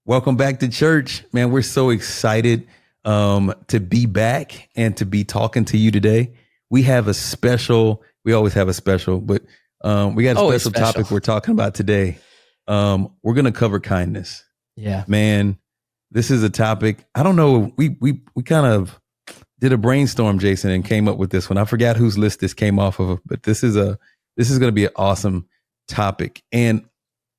Welcome back to church, man. We're so excited to be back and to be talking to you today. We have a special. We always have a special, but we got a Always special special. topic we're talking about today. We're gonna cover kindness. Yeah. Man, this is a topic. I don't know. We kind of did a brainstorm, Jason, and came up with this one. I forgot whose list this came off of, but this is going to be an awesome topic. And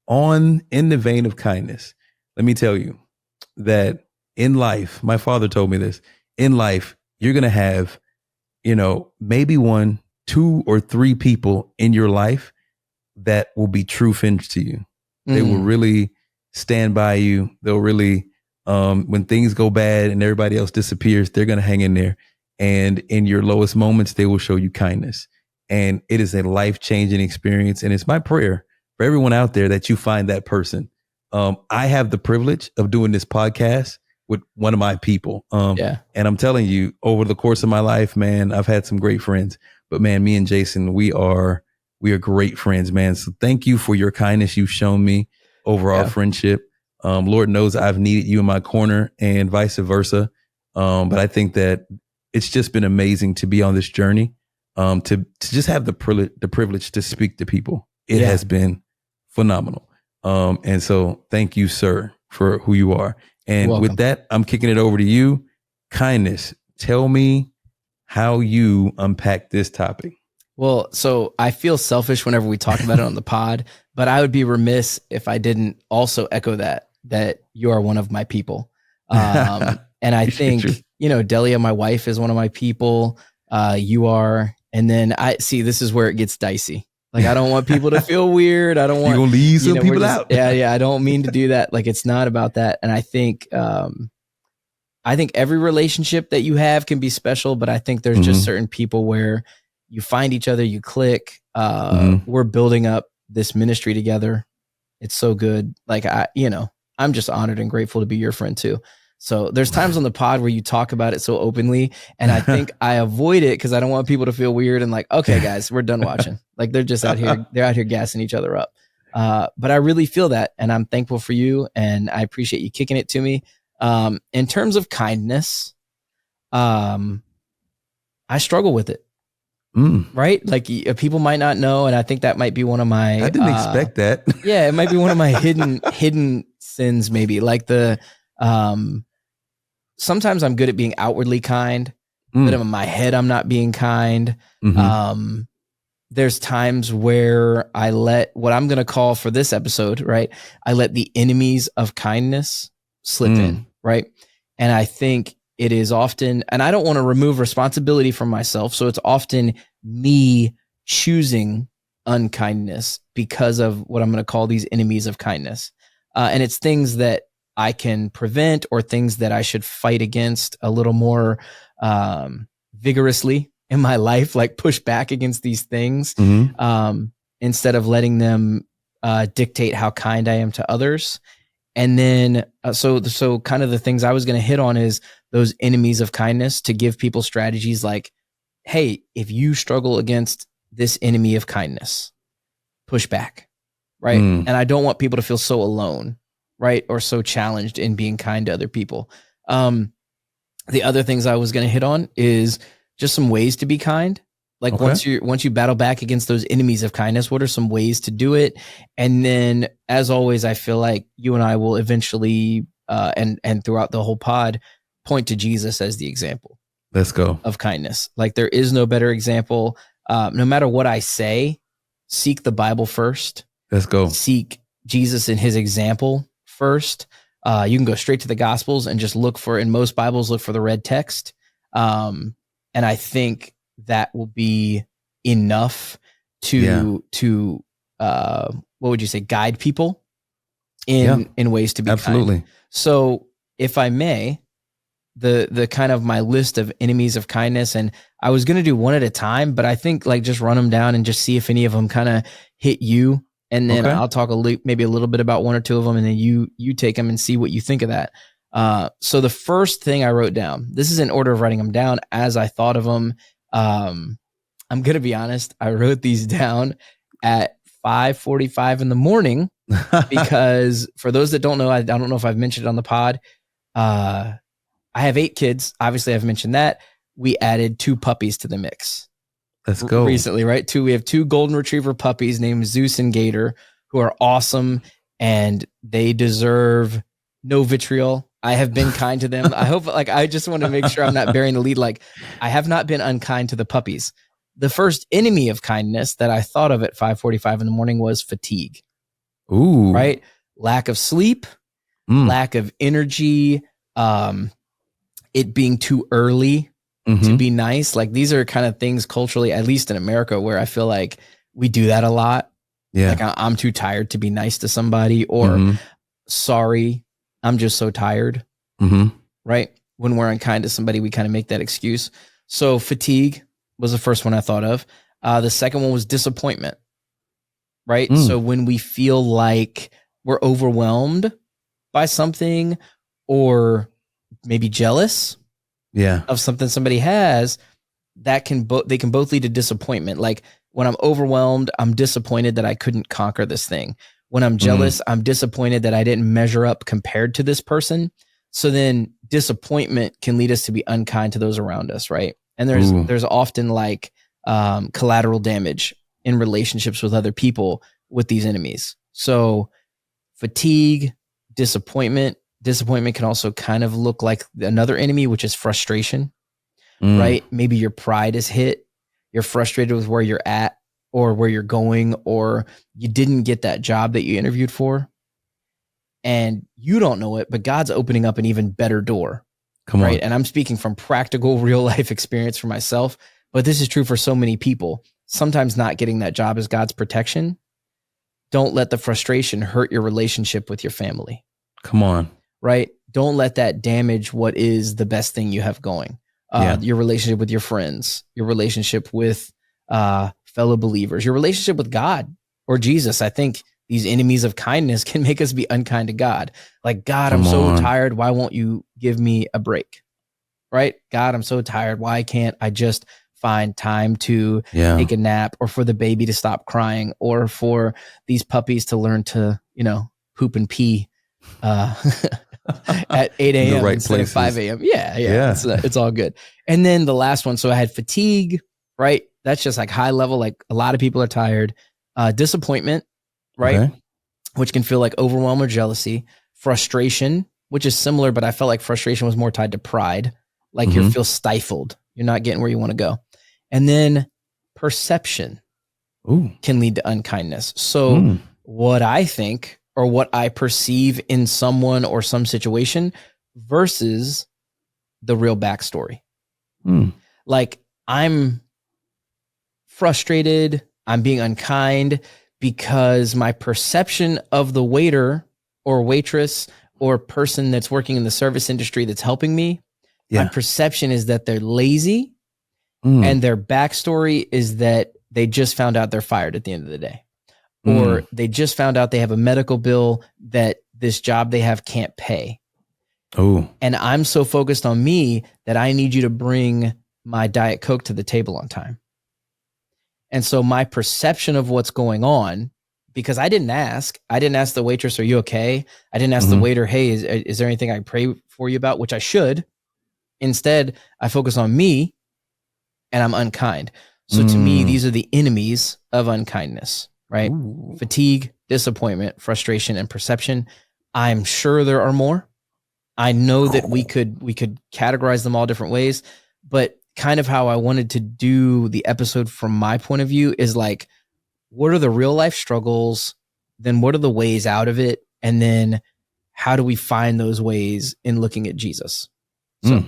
in the vein of kindness, let me tell you that in life, my father told me this. In life, you're going to have, maybe one, two, or three people in your life that will be true friends to you. They will really stand by you. They'll really, when things go bad and everybody else disappears, they're going to hang in there. And in your lowest moments, they will show you kindness. And it is a life-changing experience. And it's my prayer for everyone out there that you find that person. I have the privilege of doing this podcast with one of my people. And I'm telling you, over the course of my life, man, I've had some great friends. But man, me and Jason, we are great friends, man. So thank you for your kindness you've shown me over our friendship. Lord knows I've needed you in my corner and vice versa. But I think that it's just been amazing to be on this journey, to just have the privilege to speak to people. It has been phenomenal. And so thank you, sir, for who you are. And with that, I'm kicking it over to you. Kindness. Tell me how you unpack this topic. Well, so I feel selfish whenever we talk about it on the pod, but I would be remiss if I didn't also echo that you are one of my people. And I think, Delia, my wife, is one of my people. You are. And then this is where it gets dicey. Like, I don't want people to feel weird. I don't want, you're going to leave some people out. Yeah. I don't mean to do that. Like, it's not about that. And I think every relationship that you have can be special, but I think there's just certain people where you find each other, you click. We're building up this ministry together. It's so good. Like, I'm just honored and grateful to be your friend too. So there's times on the pod where you talk about it so openly, and I think I avoid it because I don't want people to feel weird and like, okay, guys, we're done watching. Like, they're just out here, gassing each other up. But I really feel that, and I'm thankful for you, and I appreciate you kicking it to me. In terms of kindness, I struggle with it. Right? Like, people might not know, and I think that might be one of my. I didn't expect that. Yeah, it might be one of my hidden sins, maybe. Like sometimes I'm good at being outwardly kind, but in my head I'm not being kind. There's times where I let what I'm going to call for this episode, right? I let the enemies of kindness slip in, right? And I think it is often, and I don't want to remove responsibility from myself, so it's often me choosing unkindness because of what I'm going to call these enemies of kindness. And it's things that I can prevent or things that I should fight against a little more vigorously in my life, like push back against these things instead of letting them dictate how kind I am to others. And then, so kind of the things I was going to hit on is those enemies of kindness, to give people strategies like, hey, if you struggle against this enemy of kindness, push back, right? And I don't want people to feel so alone, right? Or so challenged in being kind to other people. The other things I was going to hit on is just some ways to be kind. Like, once you battle back against those enemies of kindness, what are some ways to do it? And then, as always, I feel like you and I will eventually, and throughout the whole pod, point to Jesus as the example. Let's go. Of kindness. Like, there is no better example. No matter what I say, seek the Bible first. Let's go. Seek Jesus and his example first. You can go straight to the Gospels and just in most Bibles, look for the red text. And I think that will be enough to what would you say, guide people in ways to be absolutely kind. So if I may, the kind of my list of enemies of kindness, and I was going to do one at a time, but I think like just run them down and just see if any of them kind of hit you. And then I'll talk maybe a little bit about one or two of them, and then you take them and see what you think of that. So the first thing I wrote down, this is in order of writing them down as I thought of them. I'm going to be honest. I wrote these down at 5:45 in the morning Because for those that don't know, I don't know if I've mentioned it on the pod. I have 8 kids. Obviously, I've mentioned that. We added 2 puppies to the mix. Let's go. Recently, right? We have 2 golden retriever puppies named Zeus and Gator, who are awesome, and they deserve no vitriol. I have been kind to them. I hope, I just want to make sure I'm not bearing the lead. I have not been unkind to the puppies. The first enemy of kindness that I thought of at 5:45 in the morning was fatigue. Ooh. Right? Lack of sleep, lack of energy, it being too early to be nice. These are kind of things culturally, at least in America, where I feel like we do that a lot. Yeah. I'm too tired to be nice to somebody, or sorry, I'm just so tired. Right? When we're unkind to somebody, we kind of make that excuse. So fatigue was the first one I thought of. The second one was disappointment. Right? So when we feel like we're overwhelmed by something, or maybe jealous of something somebody has, they can both lead to disappointment. When I'm overwhelmed, I'm disappointed that I couldn't conquer this thing. When I'm jealous, I'm disappointed that I didn't measure up compared to this person. So then disappointment can lead us to be unkind to those around us, right? And there's often collateral damage in relationships with other people with these enemies. So fatigue, disappointment can also kind of look like another enemy, which is frustration, right? Maybe your pride is hit. You're frustrated with where you're at or where you're going, or you didn't get that job that you interviewed for, and you don't know it, but God's opening up an even better door. Come on. Right? And I'm speaking from practical real life experience for myself, but this is true for so many people. Sometimes not getting that job is God's protection. Don't let the frustration hurt your relationship with your family. Come on. Right? Don't let that damage what is the best thing you have going. Your relationship with your friends, your relationship with fellow believers, your relationship with God or Jesus. I think these enemies of kindness can make us be unkind to God. God, I'm so tired. Why won't you give me a break? Right? God, I'm so tired. Why can't I just find time to take a nap, or for the baby to stop crying, or for these puppies to learn to, poop and pee at 8 a.m. instead of 5 a.m. Yeah. It's all good. And then the last one. So I had fatigue, right? That's just high level. A lot of people are tired. Disappointment, right? Okay. Which can feel like overwhelm or jealousy. Frustration, which is similar, but I felt like frustration was more tied to pride. You feel stifled. You're not getting where you want to go. And then perception can lead to unkindness. So what I think, or what I perceive in someone or some situation versus the real backstory. I'm frustrated, I'm being unkind because my perception of the waiter or waitress or person that's working in the service industry that's helping me, my perception is that they're lazy, and their backstory is that they just found out they're fired at the end of the day. Or they just found out they have a medical bill that this job they have can't pay. And I'm so focused on me that I need you to bring my Diet Coke to the table on time. And so my perception of what's going on, because I didn't ask the waitress, are you okay? I didn't ask the waiter, hey, is there anything I can pray for you about? Which I should. Instead, I focus on me, and I'm unkind. So to me, these are the enemies of unkindness. Right? Ooh. Fatigue, disappointment, frustration, and perception. I'm sure there are more. I know that we could categorize them all different ways, but kind of how I wanted to do the episode from my point of view is what are the real life struggles? Then what are the ways out of it? And then how do we find those ways in looking at Jesus? So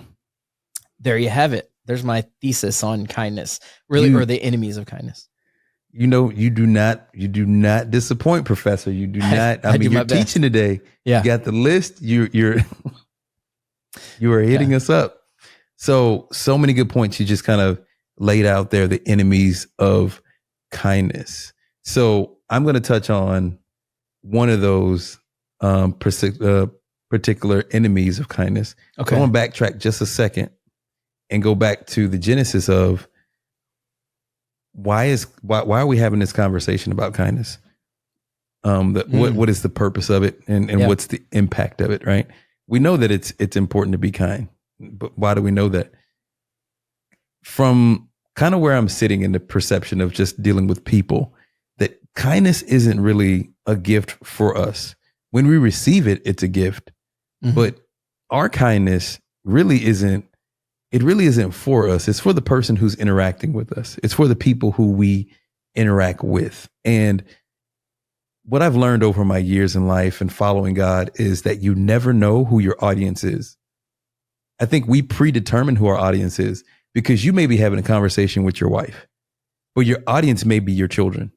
there you have it. There's my thesis on kindness, really, or the enemies of kindness. You do not disappoint, Professor. You do not. I mean, you're teaching today. Yeah. You got the list. You are hitting us up. So many good points. You just kind of laid out there, the enemies of kindness. So I'm going to touch on one of those particular enemies of kindness. Okay. I want to backtrack just a second and go back to the genesis of why are we having this conversation about kindness? What is the purpose of it, and what's the impact of it, right? We know that it's important to be kind, but why do we know that? From kind of where I'm sitting in the perception of just dealing with people, that kindness isn't really a gift for us. When we receive it, it's a gift, but our kindness really isn't for us. It's for the person who's interacting with us. It's for the people who we interact with. And what I've learned over my years in life and following God is that you never know who your audience is. I think we predetermine who our audience is because you may be having a conversation with your wife, but your audience may be your children.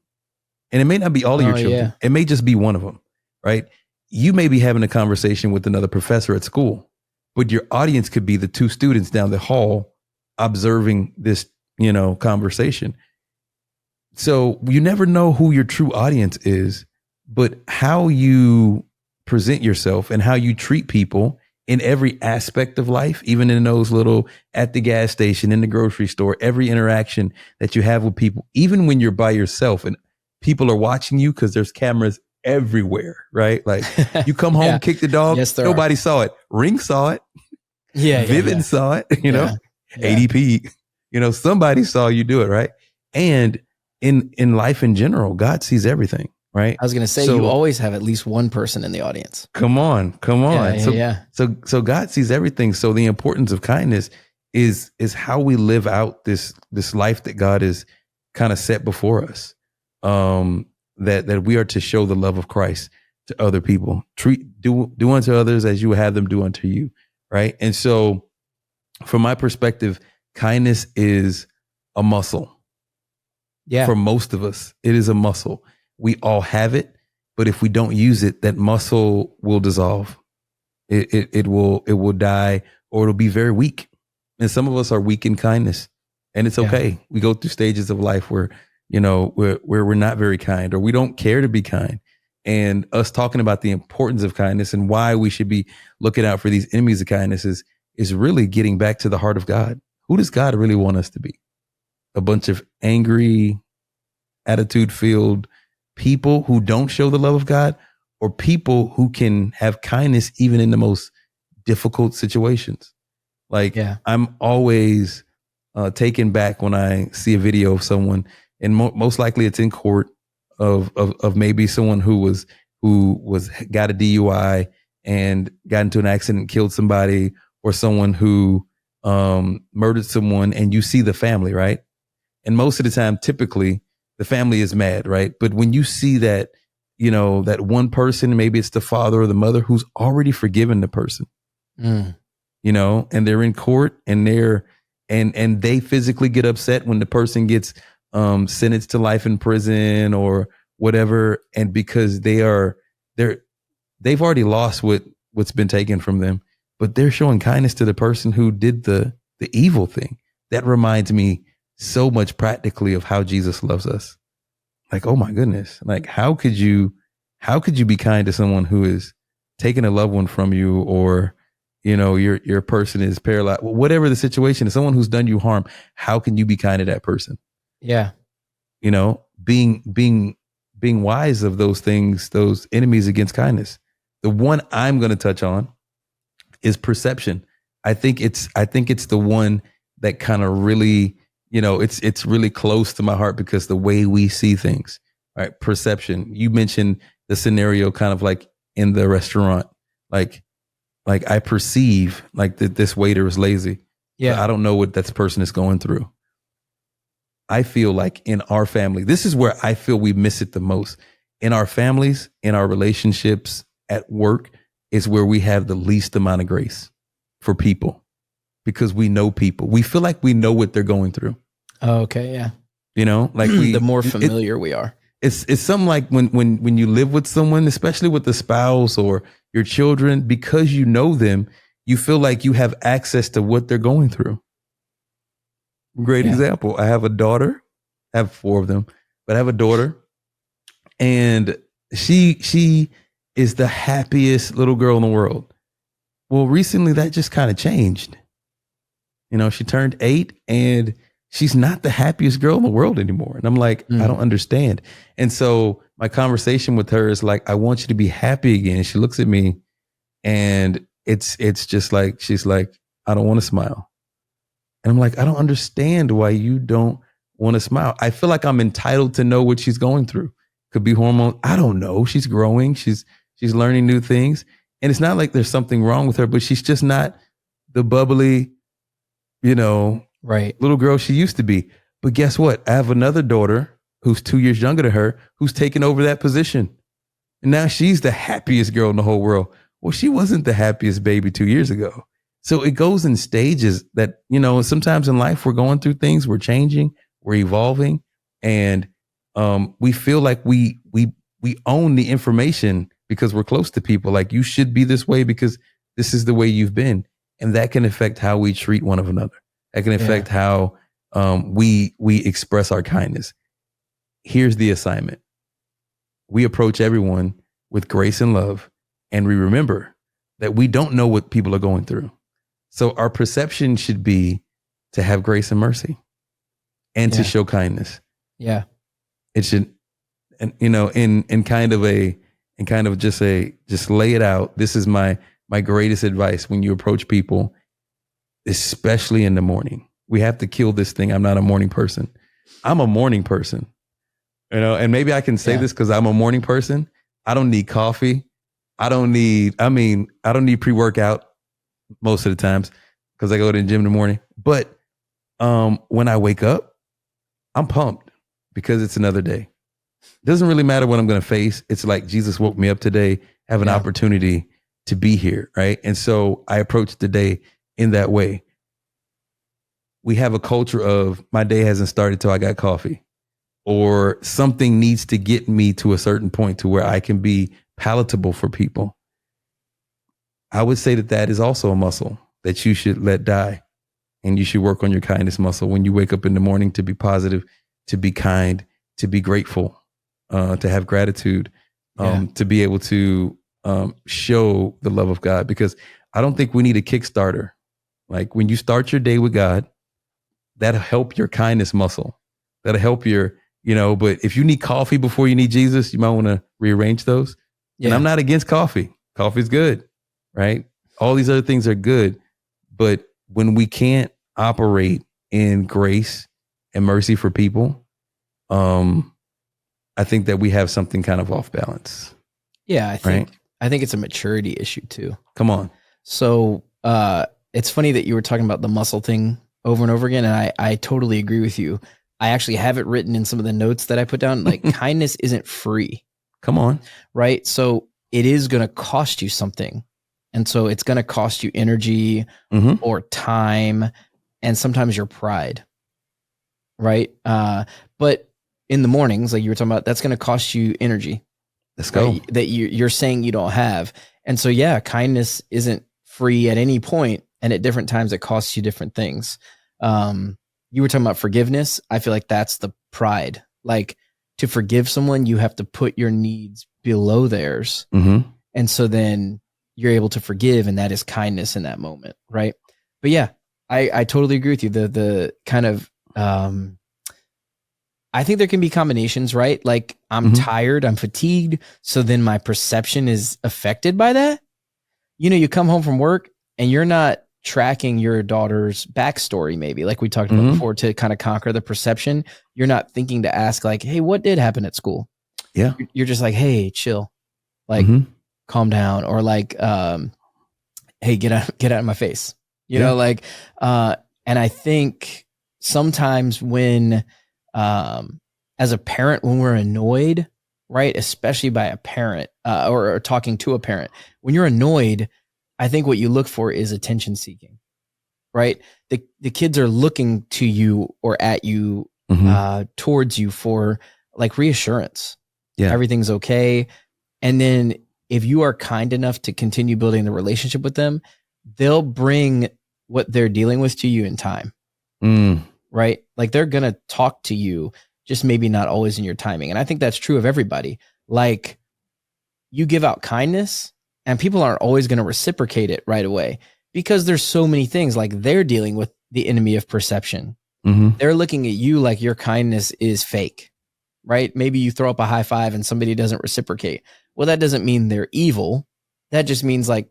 And it may not be all of your children. Yeah. It may just be one of them, right? You may be having a conversation with another professor at school, but your audience could be the two students down the hall observing this, conversation. So you never know who your true audience is, but how you present yourself and how you treat people in every aspect of life, even in those little at the gas station, in the grocery store, every interaction that you have with people, even when you're by yourself and people are watching you because there's cameras everywhere, right? Like you come home, kick the dog. Yes, nobody saw it. Ring saw it. Yeah. Vivian saw it, ADP, somebody saw you do it. Right. And in life in general, God sees everything. Right. I was going to say, you always have at least one person in the audience. Come on. So God sees everything. So the importance of kindness is how we live out this life that God has kind of set before us. That we are to show the love of Christ to other people. Do unto others as you would have them do unto you. Right. And so from my perspective, kindness is a muscle. Yeah. For most of us, it is a muscle. We all have it, but if we don't use it, that muscle will dissolve. It will die, or it'll be very weak. And some of us are weak in kindness, and it's okay. Yeah. We go through stages of life where we're not very kind, or we don't care to be kind. And us talking about the importance of kindness and why we should be looking out for these enemies of kindness is really getting back to the heart of God. Who does God really want us to be? A bunch of angry, attitude-filled people who don't show the love of God, or people who can have kindness even in the most difficult situations? Like, I'm always taken back when I see a video of someone, and most likely it's in court, of maybe someone who got a DUI and got into an accident and killed somebody, or someone who murdered someone, and you see the family, right? And most of the time, typically, the family is mad, right? But when you see that, that one person, maybe it's the father or the mother who's already forgiven the person, and they're in court, and and they physically get upset when the person gets sentenced to life in prison or whatever, and because they've already lost what's been taken from them, but they're showing kindness to the person who did the evil thing. That reminds me so much practically of how Jesus loves us. Like, oh my goodness, like how could you be kind to someone who is taking a loved one from you, or your person is paralyzed, whatever the situation is, someone who's done you harm? How can you be kind to that person? Yeah. Being wise of those things, those enemies against kindness. The one I'm going to touch on is perception. I think it's the one that kind of really, it's really close to my heart, because the way we see things, right? Perception. You mentioned the scenario kind of like in the restaurant, like I perceive like that this waiter is lazy. Yeah. I don't know what that person is going through. I feel like in our family, this is where I feel we miss it the most. In our families, in our relationships, at work, is where we have the least amount of grace for people, because we know people. We feel like we know what they're going through. Oh, okay, yeah. Like the more familiar we are. It's something like when you live with someone, especially with the spouse or your children, because you know them, you feel like you have access to what they're going through. Great example. I have a daughter. I have 4 of them, but I have a daughter, and she is the happiest little girl in the world. Well, recently that just kind of changed. She turned 8, and she's not the happiest girl in the world anymore. And I'm like, I don't understand. And so my conversation with her is like, I want you to be happy again. And she looks at me and it's just like, she's like, I don't want to smile. And I'm like, I don't understand why you don't want to smile. I feel like I'm entitled to know what she's going through. Could be hormones. I don't know. She's growing. She's learning new things. And it's not like there's something wrong with her, but she's just not the bubbly, right, little girl she used to be. But guess what? I have another daughter who's 2 years younger than her, who's taken over that position. And now she's the happiest girl in the whole world. Well, she wasn't the happiest baby 2 years ago. So it goes in stages that, sometimes in life we're going through things, we're changing, we're evolving, and we feel like we own the information because we're close to people. Like, you should be this way because this is the way you've been. And that can affect how we treat one another. That can affect how we express our kindness. Here's the assignment. We approach everyone with grace and love, and we remember that we don't know what people are going through. So our perception should be to have grace and mercy and to show kindness. Yeah. It should, and just lay it out. This is my greatest advice when you approach people, especially in the morning. We have to kill this thing. I'm not a morning person. I'm a morning person, and maybe I can say this because I'm a morning person. I don't need coffee. I don't need pre-workout most of the times because I go to the gym in the morning. But when I wake up, I'm pumped because it's another day. Doesn't really matter what I'm going to face. It's like Jesus woke me up today, have an opportunity to be here, right? And so I approach the day in that way. We have a culture of my day hasn't started till I got coffee, or something needs to get me to a certain point to where I can be palatable for people. I would say that is also a muscle that you should let die, and you should work on your kindness muscle when you wake up in the morning, to be positive, to be kind, to be grateful, to have gratitude, to be able to show the love of God. Because I don't think we need a Kickstarter. Like, when you start your day with God, that'll help your kindness muscle. That'll help your, but if you need coffee before you need Jesus, you might want to rearrange those. Yeah. And I'm not against coffee. Coffee's good, right? All these other things are good. But when we can't operate in grace and mercy for people, I think that we have something kind of off balance. Yeah, I think it's a maturity issue too. Come on. So it's funny that you were talking about the muscle thing over and over again, and I totally agree with you. I actually have it written in some of the notes that I put down. Like, kindness isn't free. Come on. Right? So it is going to cost you something. And so it's going to cost you energy or time, and sometimes your pride. Right? But in the mornings, like you were talking about, that's going to cost you energy. Let's go. Right? That you're saying you don't have. And so, kindness isn't free at any point, and at different times it costs you different things. You were talking about forgiveness. I feel like that's the pride. Like, to forgive someone, you have to put your needs below theirs. And so then you're able to forgive, and that is kindness in that moment. Right. But I totally agree with you. The kind of, I think there can be combinations, right? Like, I'm tired, I'm fatigued. So then my perception is affected by that. You come home from work and you're not tracking your daughter's backstory, maybe, like we talked about before, to kind of conquer the perception. You're not thinking to ask, like, hey, what did happen at school? Yeah. You're just like, hey, chill, like, calm down, or like, hey, get out of my face, and I think sometimes when, as a parent, when we're annoyed, right, especially by a parent, or talking to a parent, when you're annoyed, I think what you look for is attention seeking, right? The kids are looking to you or at you, towards you for like reassurance. Yeah. Everything's okay. And then if you are kind enough to continue building the relationship with them, they'll bring what they're dealing with to you in time. Right? Like, they're going to talk to you, just maybe not always in your timing. And I think that's true of everybody. Like, you give out kindness and people aren't always going to reciprocate it right away, because there's so many things, like, they're dealing with the enemy of perception, they're looking at you like your kindness is fake, right? Maybe you throw up a high five and somebody doesn't reciprocate. Well, that doesn't mean they're evil. That just means like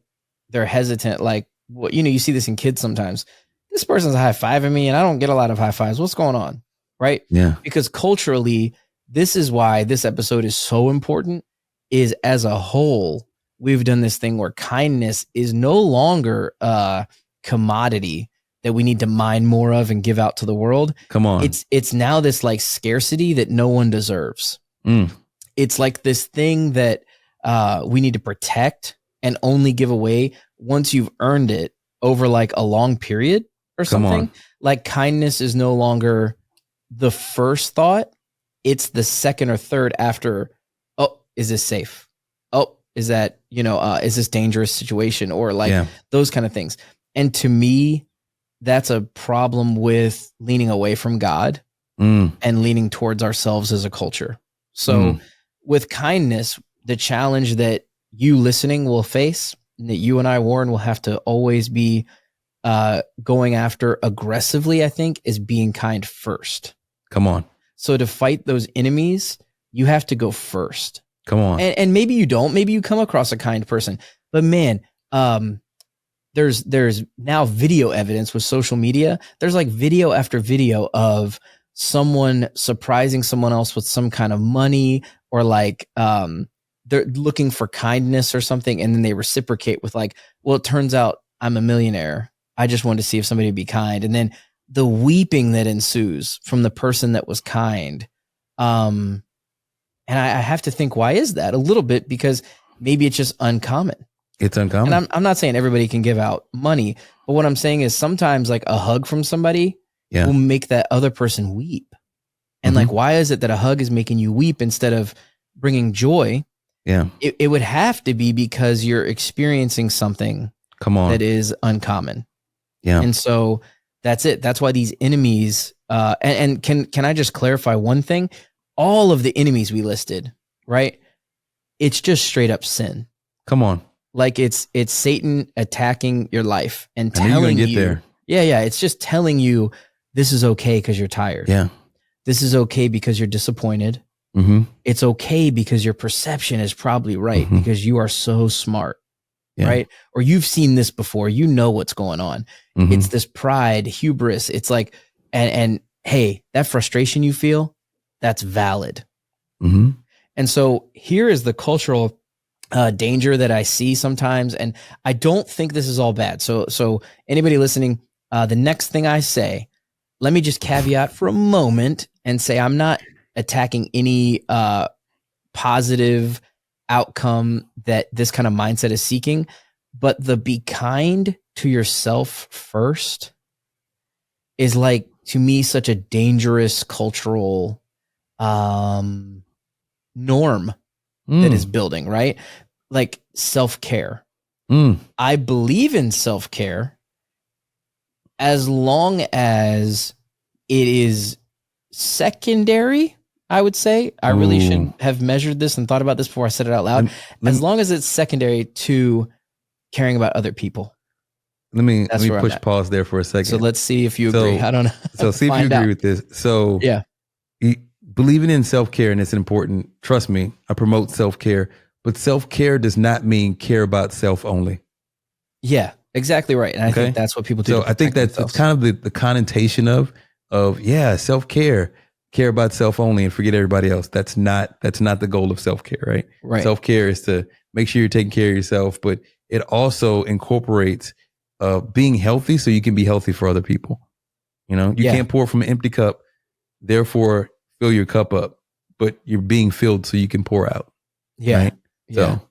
they're hesitant. Like, well, you see this in kids sometimes. This person's high fiving me and I don't get a lot of high fives. What's going on? Right? Yeah. Because culturally, this is why this episode is so important, is as a whole, we've done this thing where kindness is no longer a commodity that we need to mine more of and give out to the world. Come on. It's now this like scarcity that no one deserves. It's like this thing that we need to protect and only give away once you've earned it over like a long period or something. Like kindness is no longer the first thought. It's the second or third after, oh, is this safe? Oh, is that, is this dangerous situation? Or like those kind of things. And to me, that's a problem with leaning away from God and leaning towards ourselves as a culture. So with kindness, the challenge that you listening will face, and that you and I, Warren, will have to always be going after aggressively, I think, is being kind first. Come on. So to fight those enemies, you have to go first. Come on. And maybe you don't. Maybe you come across a kind person. But man, there's now video evidence with social media. There's like video after video of someone surprising someone else with some kind of money, or like they're looking for kindness or something, and then they reciprocate with like, well, it turns out I'm a millionaire. I just wanted to see if somebody would be kind. And then the weeping that ensues from the person that was kind. And I have to think, why is that? A little bit because maybe it's just uncommon. It's uncommon. And I'm not saying everybody can give out money, but what I'm saying is sometimes like a hug from somebody will make that other person weep. And like, why is it that a hug is making you weep instead of bringing joy? Yeah. It would have to be because you're experiencing something that is uncommon. Yeah. And so that's it. That's why these enemies, and can I just clarify one thing? All of the enemies we listed, right? It's just straight up sin. Come on. Like it's Satan attacking your life and I knew you were telling gonna you, get there. Yeah. It's just telling you this is okay because you're tired. Yeah. This is okay because you're disappointed. It's okay because your perception is probably right because you are so smart. Right? Or you've seen this before. You know what's going on. It's this pride, hubris. It's like, and hey, that frustration you feel, that's valid. And so here is the cultural danger that I see sometimes. And I don't think this is all bad. So anybody listening, the next thing I say, let me just caveat for a moment and say, I'm not attacking any positive outcome that this kind of mindset is seeking, but the be kind to yourself first is like, to me, such a dangerous cultural norm that is building, right? Like self-care. I believe in self-care as long as it is secondary. I would say I really should have measured this and thought about this before I said it out loud. As long as it's secondary to caring about other people. Let me push pause there for a second. So let's see if you agree. I don't know. So see if you agree with this. So believing in self-care, and it's important. Trust me, I promote self-care, but self-care does not mean care about self only. Yeah, exactly right. And I think that's what people do. So I think that's it's kind of the connotation of self-care. Care about self only and forget everybody else. That's not the goal of self-care, right? Right. Self-care is to make sure you're taking care of yourself, but it also incorporates being healthy so you can be healthy for other people. You can't pour from an empty cup, therefore fill your cup up, but you're being filled so you can pour out. Yeah. Right? So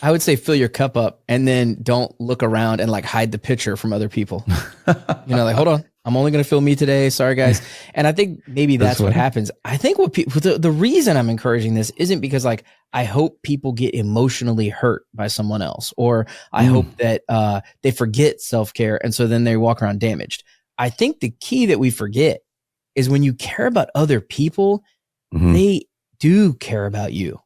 I would say fill your cup up and then don't look around and like hide the pitcher from other people. Like, hold on. I'm only going to fill me today. Sorry, guys. And I think maybe that's what happens. I think what people, the reason I'm encouraging this isn't because like, I hope people get emotionally hurt by someone else, or I hope that they forget self-care. And so then they walk around damaged. I think the key that we forget is when you care about other people, they do care about you.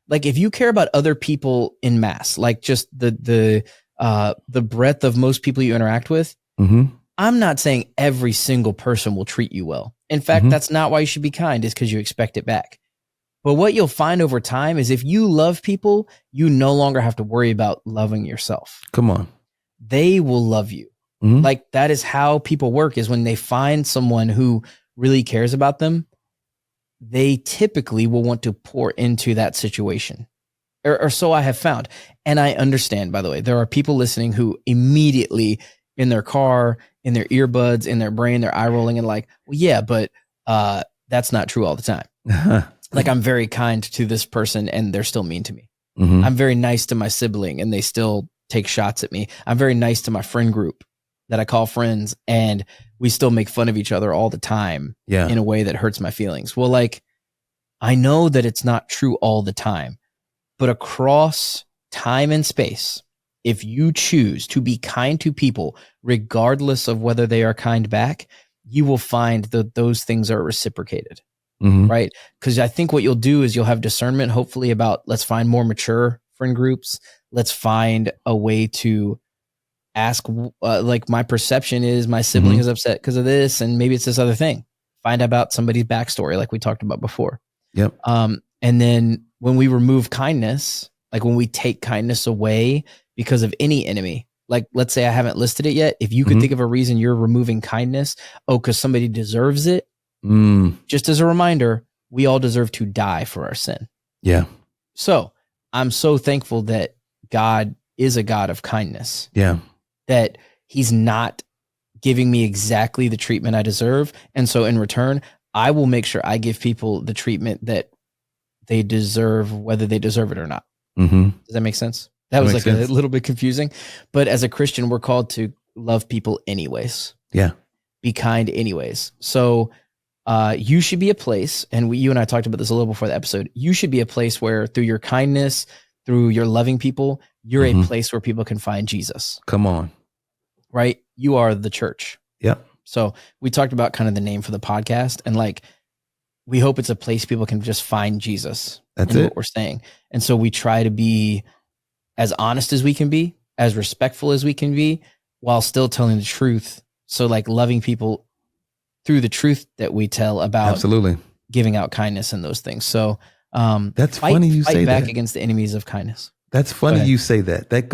Like if you care about other people in mass, like just the breadth of most people you interact with, I'm not saying every single person will treat you well. In fact, that's not why you should be kind, is because you expect it back. But what you'll find over time is if you love people, you no longer have to worry about loving yourself. Come on. They will love you. Like that is how people work, is when they find someone who really cares about them, they typically will want to pour into that situation. Or so I have found. And I understand, by the way, there are people listening who immediately in their car, in their earbuds, in their brain, they're eye rolling and like, well, yeah, but that's not true all the time. Like I'm very kind to this person and they're still mean to me. I'm very nice to my sibling and they still take shots at me. I'm very nice to my friend group that I call friends and we still make fun of each other all the time in a way that hurts my feelings. Well, like I know that it's not true all the time, but across time and space, if you choose to be kind to people, regardless of whether they are kind back, you will find that those things are reciprocated, right? Because I think what you'll do is you'll have discernment, hopefully, about let's find more mature friend groups. Let's find a way to ask, like my perception is my sibling is upset because of this, and maybe it's this other thing. Find out about somebody's backstory, like we talked about before. Yep. And then when we remove kindness, like when we take kindness away because of any enemy, like let's say I haven't listed it yet. If you could think of a reason you're removing kindness, because somebody deserves it. Just as a reminder, we all deserve to die for our sin. Yeah. So I'm so thankful that God is a God of kindness. Yeah. That he's not giving me exactly the treatment I deserve. And so in return, I will make sure I give people the treatment that they deserve, whether they deserve it or not. Does that make sense? That was like a little bit confusing, but as a Christian, we're called to love people anyways. Yeah. Be kind anyways. So you should be a place, and you and I talked about this a little before the episode, you should be a place where through your kindness, through your loving people, you're a place where people can find Jesus. Come on. Right? You are the church. Yep. So we talked about kind of the name for the podcast, and like, we hope it's a place people can just find Jesus. That's it. What we're saying. And so we try to be as honest as we can be, as respectful as we can be, while still telling the truth. So like loving people through the truth that we tell about giving out kindness and those things. So that's funny you say back that. Against the enemies of kindness. That's funny you say that. That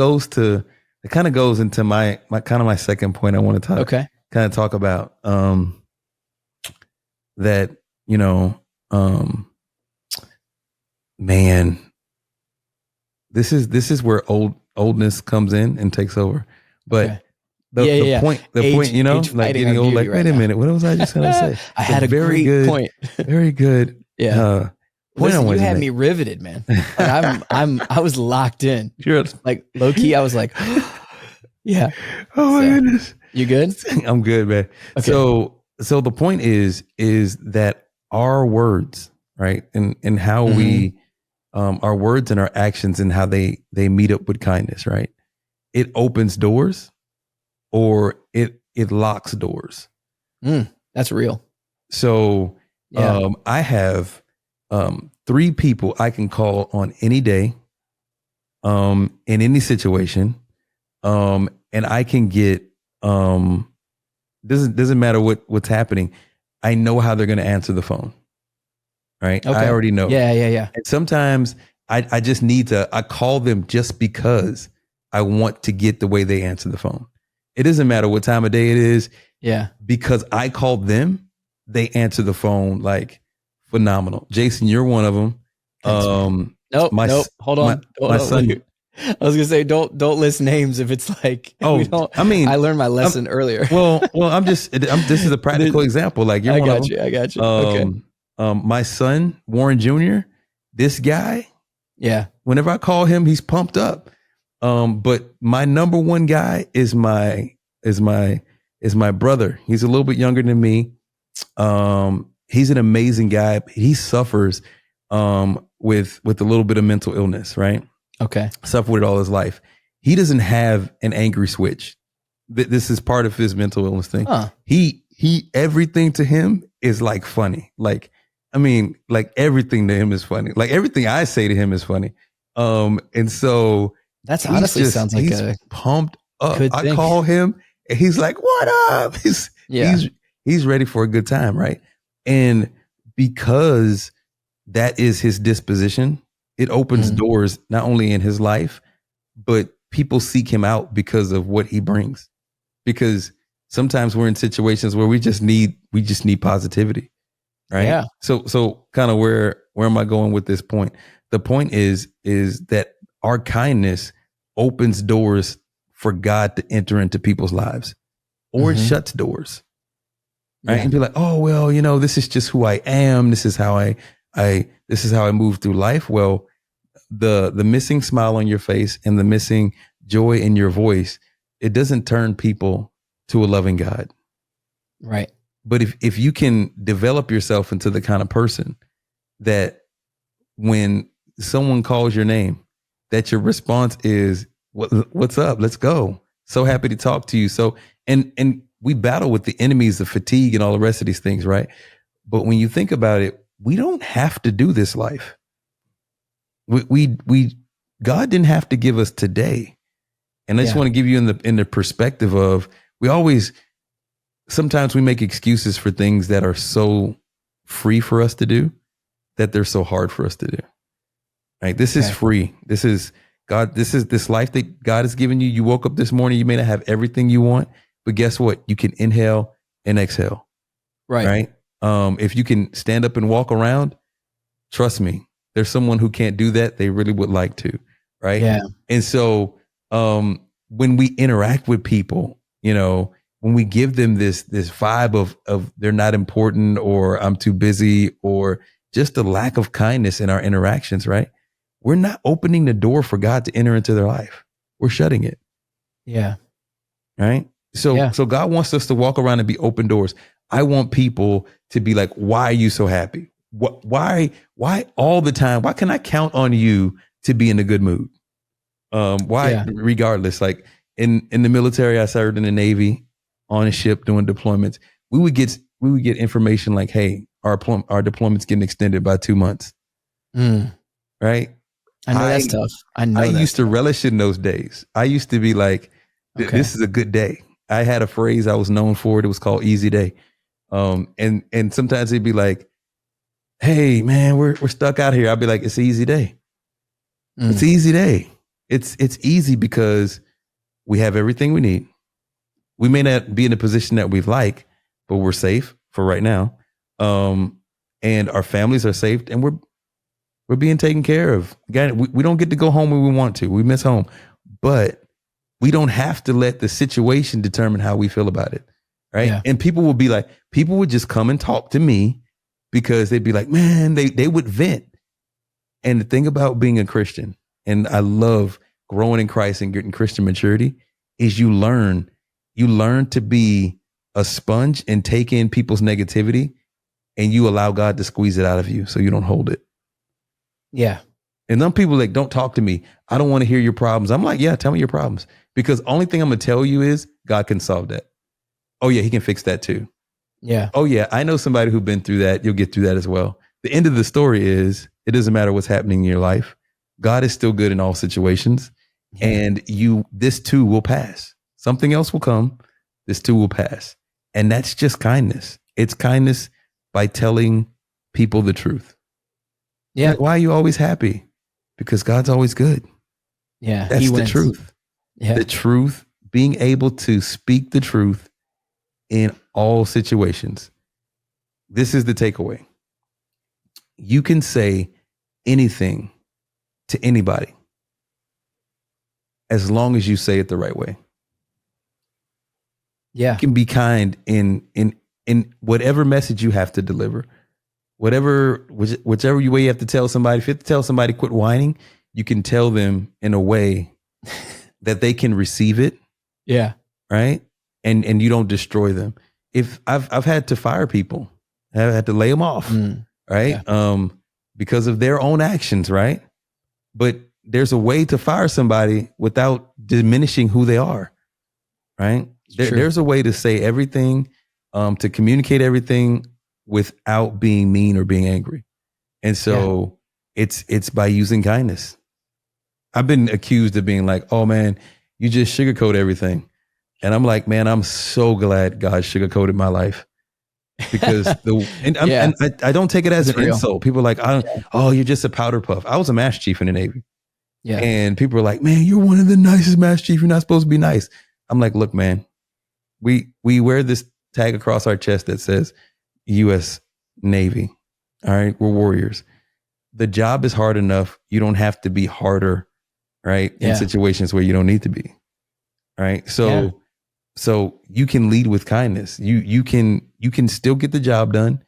kind of goes into my second point I want to talk about. That, you know, man, this is where oldness comes in and takes over. But the point, you know, like getting old, like, wait a minute, what was I just going to say? I had a very good point. Very good. Yeah. Listen, you had me riveted, man. Like I was locked in. Like low key, I was like, yeah. Oh my goodness. You good? I'm good, man. Okay. So the point is that our words, right, and how we, our words and our actions and how they meet up with kindness, right? It opens doors, or it locks doors. That's real. So I have 3 people I can call on any day, in any situation, and I can get doesn't matter what's happening. I know how they're going to answer the phone. Right. Okay. I already know. Yeah. And sometimes I just need I call them just because I want to get the way they answer the phone. It doesn't matter what time of day it is. Yeah. Because I called them, they answer the phone like phenomenal. Jason, you're one of them. Nope. Hold on. My son. I was gonna say don't list names if it's like. I learned my lesson earlier. Well, this is a practical example. Like you're one of them. I got you. Okay. My son Warren Jr., this guy. Yeah. Whenever I call him, he's pumped up. But my number one guy is my brother. He's a little bit younger than me. He's an amazing guy. He suffers with a little bit of mental illness, right? Okay. Suffered with it all his life. He doesn't have an angry switch. This is part of his mental illness thing. He everything to him is like funny. Like, I mean, like everything to him is funny. Like everything I say to him is funny. And so that's honestly sounds like he's pumped up. I call him he's like, what up? He's ready for a good time, right? And because that is his disposition, it opens doors not only in his life, but people seek him out because of what he brings. Because sometimes we're in situations where we just need positivity, right? Yeah. So kind of where am I going with this point? The point is that our kindness opens doors for God to enter into people's lives, or it shuts doors, right? Yeah. And be like, oh, well, this is just who I am. This is how this is how I move through life. Well, the missing smile on your face and the missing joy in your voice, it doesn't turn people to a loving God. Right. But if you can develop yourself into the kind of person that when someone calls your name, that your response is, what's up? Let's go. So happy to talk to you. So, and we battle with the enemies of fatigue and all the rest of these things, right? But when you think about it, we don't have to do this life. We God didn't have to give us today. And I just want to give you in the perspective of, sometimes we make excuses for things that are so free for us to do that they're so hard for us to do. Right? This is free. This is God. This is this life that God has given you. You woke up this morning. You may not have everything you want, but guess what? You can inhale and exhale. Right. If you can stand up and walk around, trust me, there's someone who can't do that. They really would like to. Right. Yeah. And so when we interact with people, when we give them this vibe of they're not important, or I'm too busy, or just a lack of kindness in our interactions, right? We're not opening the door for God to enter into their life. We're shutting it. Yeah. Right. So God wants us to walk around and be open doors. I want people to be like, why are you so happy? Why all the time? Why can I count on you to be in a good mood? Regardless, like in the military, I served in the Navy on a ship doing deployments. We would get information like, hey, our deployment's getting extended by 2 months. Right. I know that's tough. I used to relish in those days. I used to be like, this is a good day. I had a phrase I was known for. It was called easy day. And sometimes it'd be like, hey man, we're stuck out here. I'd be like, it's an easy day. It's an easy day. It's easy because we have everything we need. We may not be in a position that we like, but we're safe for right now. And our families are safe, and we're being taken care of. Again, we don't get to go home when we want to. We miss home, but we don't have to let the situation determine how we feel about it. Right. Yeah. And people would just come and talk to me because they'd be like, man, they would vent. And the thing about being a Christian, and I love growing in Christ and getting Christian maturity, is you learn to be a sponge and take in people's negativity, and you allow God to squeeze it out of you so you don't hold it. Yeah. And some people like, don't talk to me. I don't want to hear your problems. I'm like, yeah, tell me your problems. Because only thing I'm going to tell you is God can solve that. Oh yeah, he can fix that too. Yeah. Oh yeah, I know somebody who's been through that. You'll get through that as well. The end of the story is, it doesn't matter what's happening in your life. God is still good in all situations. Yeah. And this too will pass. Something else will come. This too will pass. And that's just kindness. It's kindness by telling people the truth. Yeah. Like, why are you always happy? Because God's always good. Yeah. That's the truth. Yeah. The truth, being able to speak the truth in all situations. This is the takeaway. You can say anything to anybody as long as you say it the right way. Yeah. You can be kind in whatever message you have to deliver. Whichever way you have to tell somebody. If you have to tell somebody quit whining, you can tell them in a way that they can receive it. Yeah. Right. And you don't destroy them. If I've had to fire people, I've had to lay them off. Right. Yeah. Because of their own actions. Right. But there's a way to fire somebody without diminishing who they are. Right. There's a way to say everything, to communicate everything without being mean or being angry. And so it's by using kindness. I've been accused of being like, oh man, you just sugarcoat everything. And I'm like, man, I'm so glad God sugarcoated my life, because I don't take it as an insult. People are like, oh, you're just a powder puff. I was a master chief in the Navy. Yeah. And people are like, man, you're one of the nicest master chief. You're not supposed to be nice. I'm like, look, man, we wear this tag across our chest that says U.S. Navy. All right. We're warriors. The job is hard enough. You don't have to be harder, right? In situations where you don't need to be. Right. So you can lead with kindness. You can still get the job done,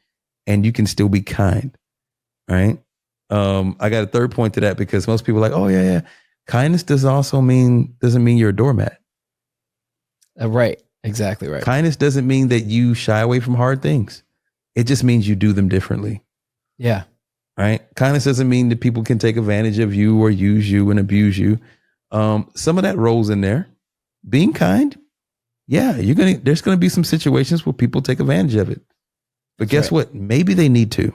and you can still be kind. Right. I got a third point to that, because most people are like, oh yeah. Kindness doesn't mean you're a doormat. Right. Exactly right. Kindness doesn't mean that you shy away from hard things. It just means you do them differently. Yeah. Right. Kindness doesn't mean that people can take advantage of you or use you and abuse you. Some of that rolls in there. Being kind. Yeah. There's going to be some situations where people take advantage of it, but guess what? Maybe they need to.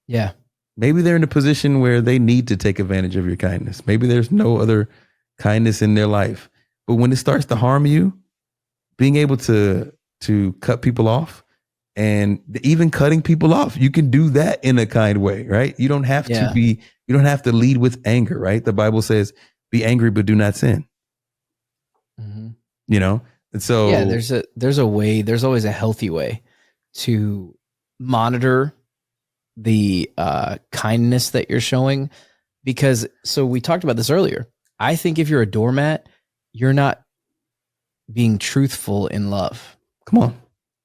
Yeah. Maybe they're in a position where they need to take advantage of your kindness. Maybe there's no other kindness in their life. But when it starts to harm you, being able to cut people off, and even cutting people off, you can do that in a kind way, right? You don't have to lead with anger, right? The Bible says, be angry, but do not sin. Mm-hmm. You know? And so there's a way, there's always a healthy way to monitor the kindness that you're showing, because so we talked about this earlier. I think if you're a doormat, you're not being truthful in love. Come on.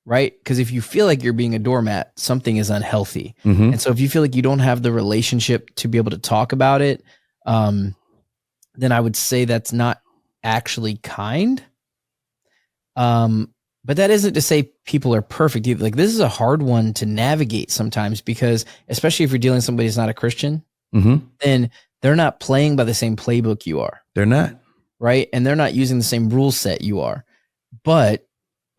Right? Because if you feel like you're being a doormat, something is unhealthy. Mm-hmm. And so if you feel like you don't have the relationship to be able to talk about it, then I would say that's not actually kind. But that isn't to say people are perfect either. Like, this is a hard one to navigate sometimes, because especially if you're dealing with somebody who's not a Christian, then they're not playing by the same playbook you are. They're not. Right? And they're not using the same rule set you are. But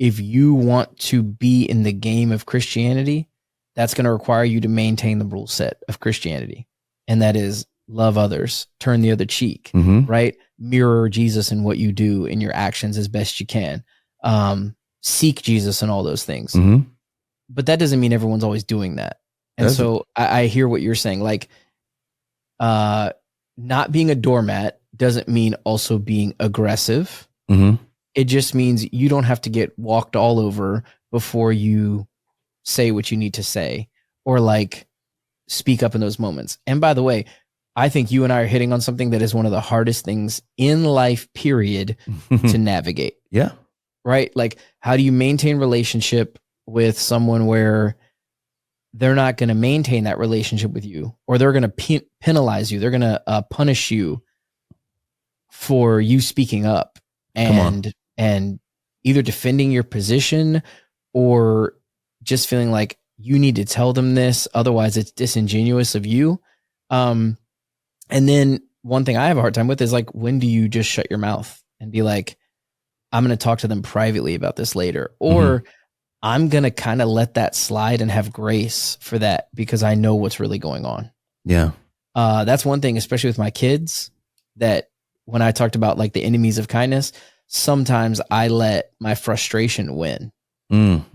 if you want to be in the game of Christianity, that's going to require you to maintain the rule set of Christianity. And that is love others, turn the other cheek, right? Mirror Jesus in what you do in your actions as best you can. Seek Jesus and all those things. But that doesn't mean everyone's always doing that. And so I hear what you're saying. Like, not being a doormat doesn't mean also being aggressive. It just means you don't have to get walked all over before you say what you need to say, or like speak up in those moments. And by the way, I think you and I are hitting on something that is one of the hardest things in life, period, to navigate. Yeah. Right? Like, how do you maintain relationship with someone where they're not going to maintain that relationship with you, or they're going to penalize you. They're going to punish you for you speaking up and either defending your position or just feeling like you need to tell them this. Otherwise it's disingenuous of you. And then one thing I have a hard time with is like, when do you just shut your mouth and be like, I'm going to talk to them privately about this later, or I'm going to kind of let that slide and have grace for that because I know what's really going on. Yeah. That's one thing, especially with my kids, that when I talked about like the enemies of kindness, sometimes I let my frustration win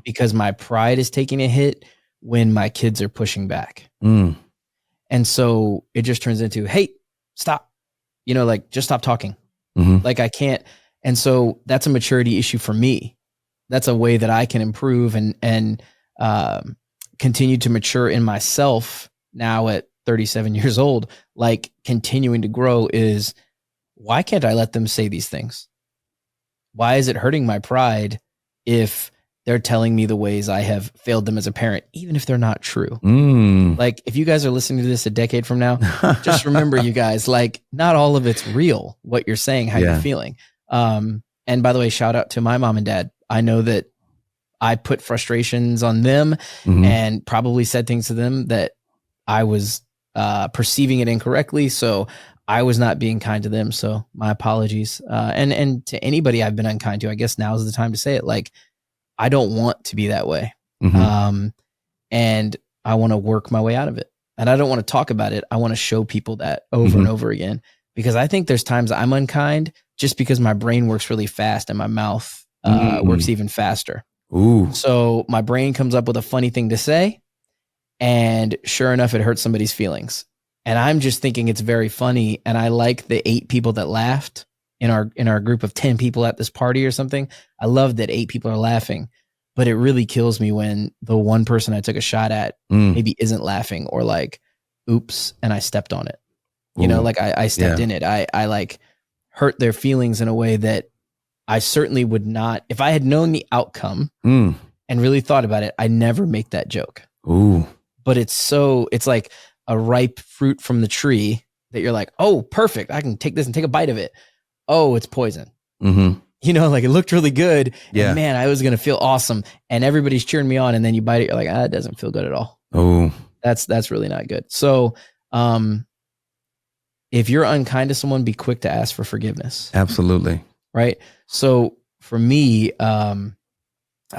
because my pride is taking a hit when my kids are pushing back. And so it just turns into, hey, stop, like just stop talking. Like I can't. And so that's a maturity issue for me. That's a way that I can improve and continue to mature in myself now at 37 years old, like continuing to grow is, why can't I let them say these things? Why is it hurting my pride if they're telling me the ways I have failed them as a parent, even if they're not true? Like, if you guys are listening to this a decade from now, just remember, you guys, like, not all of it's real, what you're saying, how you're feeling. And by the way, shout out to my mom and dad. I know that I put frustrations on them and probably said things to them that I was perceiving it incorrectly. So I was not being kind to them. So my apologies. And to anybody I've been unkind to, I guess now is the time to say it. Like, I don't want to be that way. And I want to work my way out of it. And I don't want to talk about it. I want to show people that over and over again, because I think there's times I'm unkind just because my brain works really fast and my mouth works even faster. Ooh. So my brain comes up with a funny thing to say, and sure enough, it hurts somebody's feelings. And I'm just thinking it's very funny. And I like the 8 people that laughed in our group of 10 people at this party or something. I love that 8 people are laughing, but it really kills me when the one person I took a shot at maybe isn't laughing, or like, oops, and I stepped on it. You know, like I stepped in it. I like hurt their feelings in a way that I certainly would not, if I had known the outcome and really thought about it, I never make that joke. Ooh. But it's like a ripe fruit from the tree that you're like, oh, perfect. I can take this and take a bite of it. Oh, it's poison. You know, like it looked really good. Yeah. And man, I was going to feel awesome. And everybody's cheering me on. And then you bite it. You're like, it doesn't feel good at all. Oh, that's really not good. So, if you're unkind to someone, be quick to ask for forgiveness. Absolutely. Right. So for me, I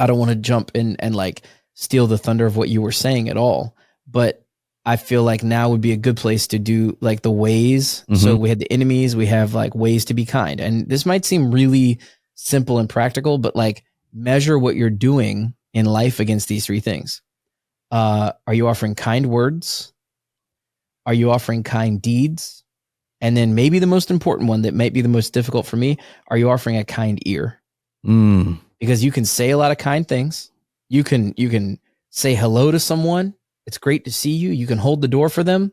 don't want to jump in and like steal the thunder of what you were saying at all, but I feel like now would be a good place to do like the ways. So we had the enemies, we have like ways to be kind. And this might seem really simple and practical, but like measure what you're doing in life against these 3 things. Are you offering kind words? Are you offering kind deeds? And then maybe the most important one that might be the most difficult for me, are you offering a kind ear? Because you can say a lot of kind things. You can say hello to someone. It's great to see you. You can hold the door for them.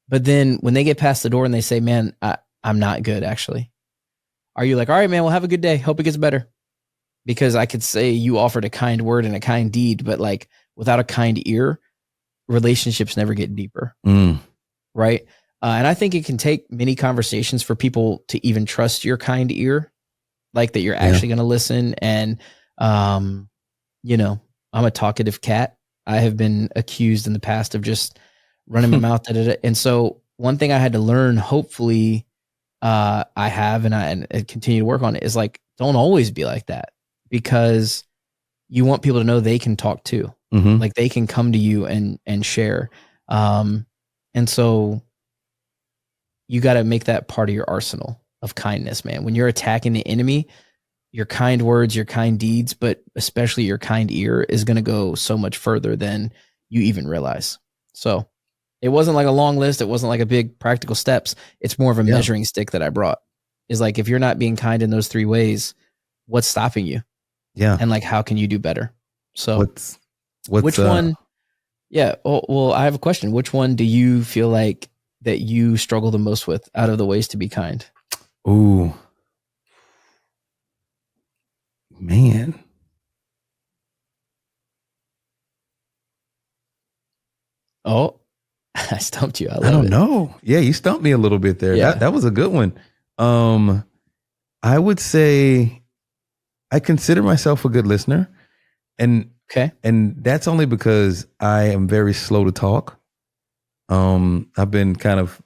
But then when they get past the door and they say, man, I'm not good, actually. Are you like, all right, man, well, have a good day. Hope it gets better. Because I could say you offered a kind word and a kind deed, but like without a kind ear, relationships never get deeper. Right? And I think it can take many conversations for people to even trust your kind ear, like that you're actually going to listen. And, you know, I'm a talkative cat. I have been accused in the past of just running my mouth. And so one thing I had to learn, hopefully I have, and continue to work on it, is like, don't always be like that, because you want people to know they can talk too. Like they can come to you and share. And so you got to make that part of your arsenal of kindness, man. When you're attacking the enemy, your kind words, your kind deeds, but especially your kind ear is going to go so much further than you even realize. So it wasn't like a long list. It wasn't like a big practical steps. It's more of a measuring stick that I brought, is like, if you're not being kind in those 3 ways, what's stopping you? Yeah. And like, how can you do better? So what's which one? Yeah. Well, I have a question. Which one do you feel like that you struggle the most with out of the ways to be kind? Ooh, man. Oh, I stumped you. I don't know. Yeah, you stumped me a little bit there. Yeah. That was a good one. I would say I consider myself a good listener, and that's only because I am very slow to talk. I've been kind of,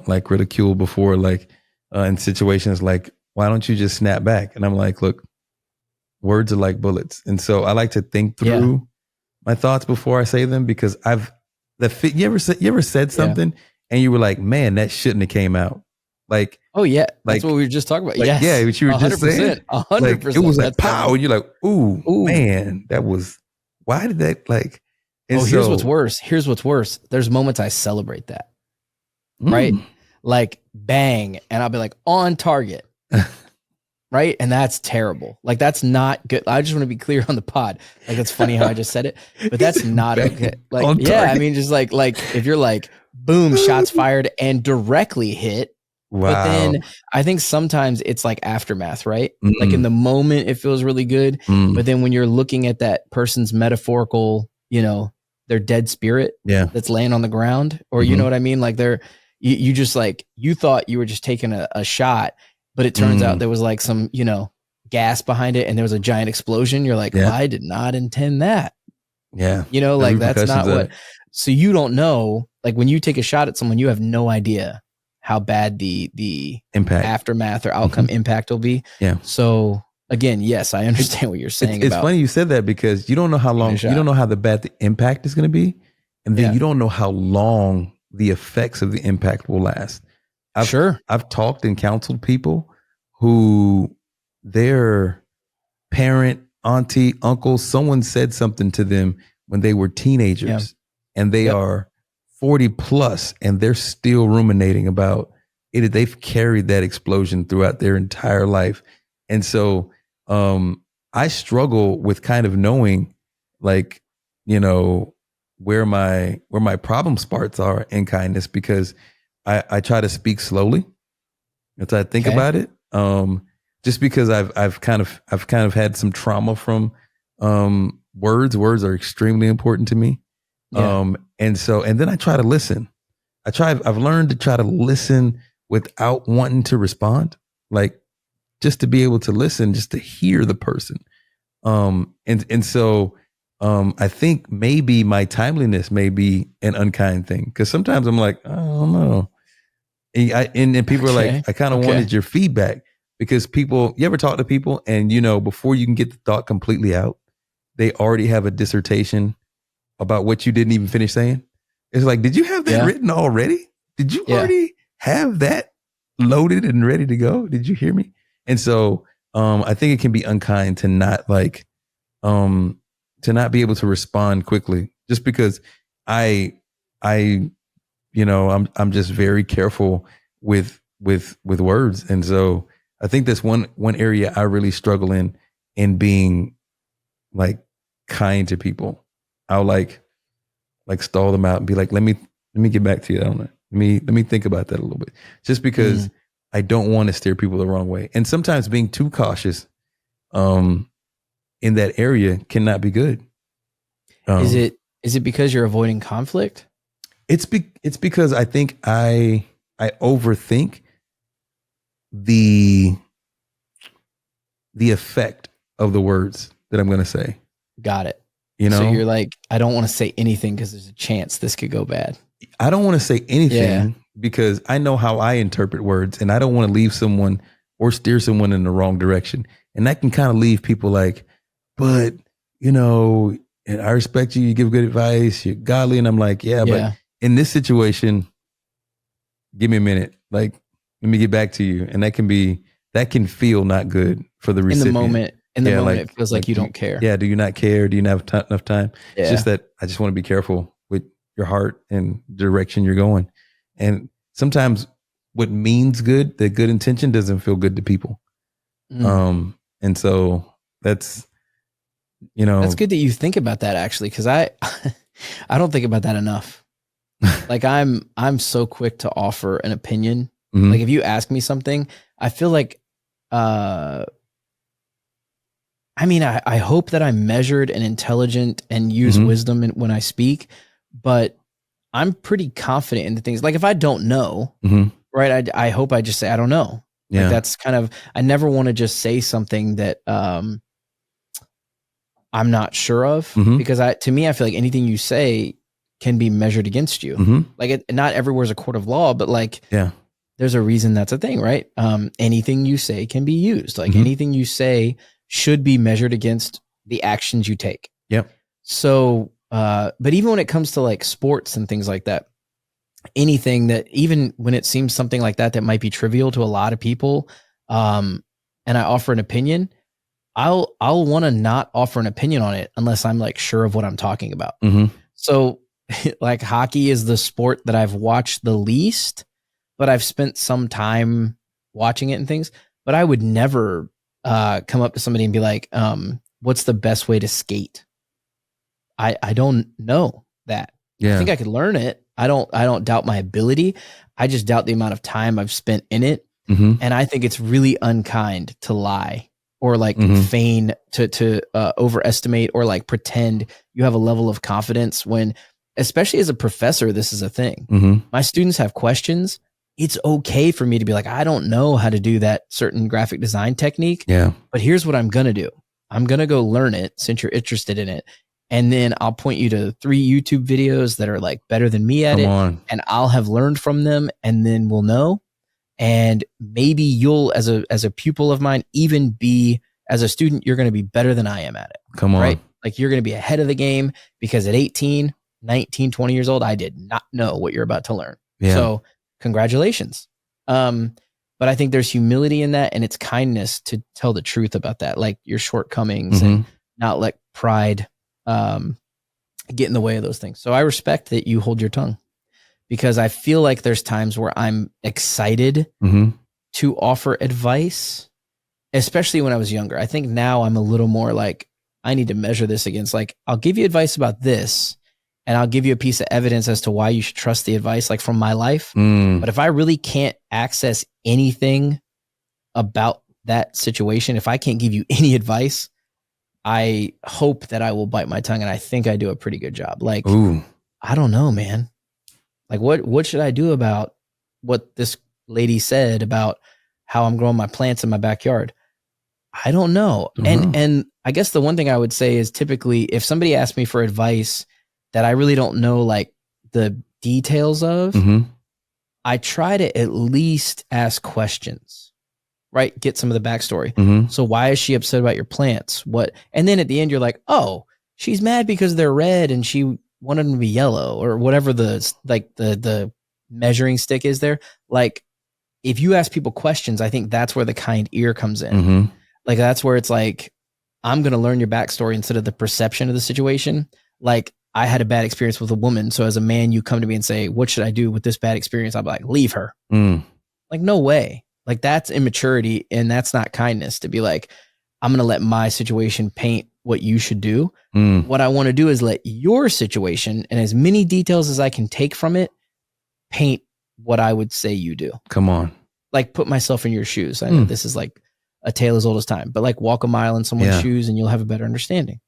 like ridiculed before, like in situations like, why don't you just snap back? And I'm like, look, words are like bullets. And so I like to think through my thoughts before I say them, because you ever said something and you were like, man, that shouldn't have came out. Like, oh yeah, that's what we were just talking about. Like, yes. Yeah, what you were just saying. 100%. Like, it was like pow, and you're like, ooh, man, that was, why did that like? And here's what's worse. Here's what's worse. There's moments I celebrate that, right? Like bang, and I'll be like, on target. Right. And that's terrible. Like, that's not good. I just want to be clear on the pod. Like, that's funny how I just said it, but that's not okay. Like, yeah, I mean, just like if you're like, boom, shots fired and directly hit. Wow. But then I think sometimes it's like aftermath, right? Like in the moment, it feels really good. But then when you're looking at that person's metaphorical, their dead spirit that's laying on the ground, or you know what I mean? Like you just like, you thought you were just taking a shot, but it turns out there was like some, gas behind it, and there was a giant explosion. You're like, I did not intend that. Yeah. Like that's not what, so you don't know, like when you take a shot at someone, you have no idea how bad the impact, aftermath or outcome impact will be. Yeah. So again, yes, I understand what you're saying. It's funny you said that, because you don't know how long, you don't know how bad the impact is going to be. And then you don't know how long the effects of the impact will last. I've talked and counseled people who their parent, auntie, uncle, someone said something to them when they were teenagers, and they are 40 plus and they're still ruminating about it. They've carried that explosion throughout their entire life. And so I struggle with kind of knowing, like, you know, where my problem spots are in kindness, because I try to speak slowly as I think about it. Just because I've kind of had some trauma from words. Words are extremely important to me. And then I try to listen. I've learned to try to listen without wanting to respond, like just to be able to listen, just to hear the person. So I think maybe my timeliness may be an unkind thing, because sometimes I'm like, I don't know. And people are like, I kind of wanted your feedback, because you ever talk to people and, you know, before you can get the thought completely out, they already have a dissertation about what you didn't even finish saying. It's like, did you have that written already? Did you already have that loaded and ready to go? Did you hear me? And so I think it can be unkind to not to not be able to respond quickly, just because I'm just very careful with words. And so I think that's one area I really struggle in being like kind to people. I'll like stall them out and be like, let me get back to you. I don't know. Let me think about that a little bit, just because I don't want to steer people the wrong way. And sometimes being too cautious in that area cannot be good. Is it because you're avoiding conflict? It's because I think I overthink the effect of the words that I'm going to say. Got it. You know, so you're like, I don't want to say anything because there's a chance this could go bad. I don't want to say anything because I know how I interpret words, and I don't want to leave someone or steer someone in the wrong direction. And that can kind of leave people like, but, you know, and I respect you. You give good advice. You're godly. And I'm like, but in this situation, give me a minute. Like, let me get back to you. And that can feel not good for the recipient. In the moment, it feels like you don't care. Yeah. Do you not care? Do you not have enough time? Yeah. It's just that I just want to be careful with your heart and the direction you're going. And sometimes what means good, the good intention, doesn't feel good to people. And so that's, you know, that's good that you think about that, actually, because I don't think about that enough. Like I'm so quick to offer an opinion. Mm-hmm. Like if you ask me something, I feel like, I hope that I'm measured and intelligent and use wisdom when I speak, but I'm pretty confident in the things. Like if I don't know, right, I hope I just say, I don't know. Yeah. Like that's kind of, I never want to just say something that I'm not sure of, because to me, I feel like anything you say can be measured against you. Like not everywhere's a court of law, but like, there's a reason that's a thing, right? Anything you say can be used. Like anything you say should be measured against the actions you take. Yep. So, but even when it comes to like sports and things like that, anything that, even when it seems something like that might be trivial to a lot of people, and I offer an opinion, I'll want to not offer an opinion on it unless I'm like sure of what I'm talking about. So like hockey is the sport that I've watched the least, but I've spent some time watching it and things, but I would never come up to somebody and be like, what's the best way to skate? I don't know that. I think I could learn it. I don't doubt my ability. I just doubt the amount of time I've spent in it. And I think it's really unkind to lie or like feign to overestimate or like pretend you have a level of confidence when, especially as a professor, this is a thing. My students have questions. It's okay for me to be like, I don't know how to do that certain graphic design technique. Yeah. But here's what I'm going to do. I'm going to go learn it since you're interested in it. And then I'll point you to 3 YouTube videos that are like better than me at it. And I'll have learned from them, and then we'll know. And maybe you'll, as a pupil of mine, even be, as a student, you're going to be better than I am at it. Right? Like you're going to be ahead of the game, because at 18, 19, 20 years old, I did not know what you're about to learn. Yeah. So congratulations. But I think there's humility in that, and it's kindness to tell the truth about that, like your shortcomings, and not let pride get in the way of those things. So I respect that you hold your tongue, because I feel like there's times where I'm excited to offer advice, especially when I was younger. I think now I'm a little more like, I need to measure this against, like, I'll give you advice about this, and I'll give you a piece of evidence as to why you should trust the advice, like from my life. But if I really can't access anything about that situation, if I can't give you any advice, I hope that I will bite my tongue. And I think I do a pretty good job. Like, I don't know, man. Like, what should I do about what this lady said about how I'm growing my plants in my backyard? I don't know. And I guess the one thing I would say is, typically if somebody asks me for advice that I really don't know, like, the details of, I try to at least ask questions, right? Get some of the backstory. So why is she upset about your plants? What? And then at the end, you're like, oh, she's mad because they're red and she wanted them to be yellow, or whatever the measuring stick is there. Like, if you ask people questions, I think that's where the kind ear comes in. Like, that's where it's like, I'm going to learn your backstory instead of the perception of the situation. Like, I had a bad experience with a woman. So as a man, you come to me and say, what should I do with this bad experience? I'm like, leave her. Like, no way. Like, that's immaturity, and that's not kindness to be like, I'm going to let my situation paint what you should do. What I want to do is let your situation, and as many details as I can take from it, paint what I would say you do. Come on. Like, put myself in your shoes. I know this is like a tale as old as time, but like, walk a mile in someone's shoes and you'll have a better understanding.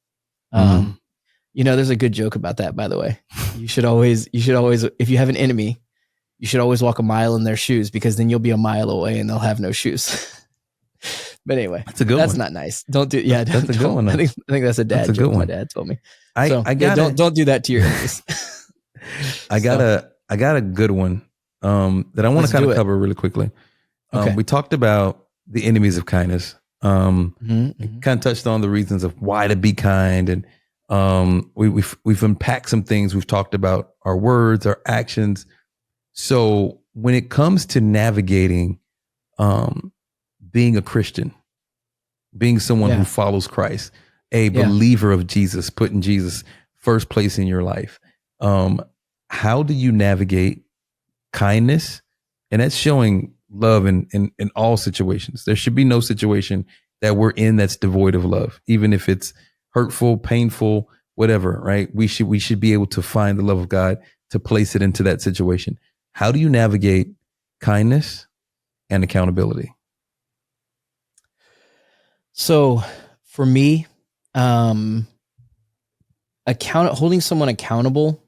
You know, there's a good joke about that, by the way. You should always, if you have an enemy, you should always walk a mile in their shoes, because then you'll be a mile away and they'll have no shoes. But anyway, that's a good one. That's not nice. Don't do. Yeah, that's a good one. I think that's a dad joke. My dad told me. Don't do that to your enemies. I got a good one that I want to kind of cover really quickly. We talked about the enemies of kindness. Kind of touched on the reasons of why to be kind, and we've unpacked some things. We've talked about our words, our actions. So when it comes to navigating being a Christian, being someone who follows Christ, a believer of Jesus, putting Jesus first place in your life, how do you navigate kindness? And that's showing love in all situations. There should be no situation that we're in that's devoid of love, even if it's hurtful, painful, whatever, right? We should be able to find the love of God to place it into that situation. How do you navigate kindness and accountability? So for me, holding someone accountable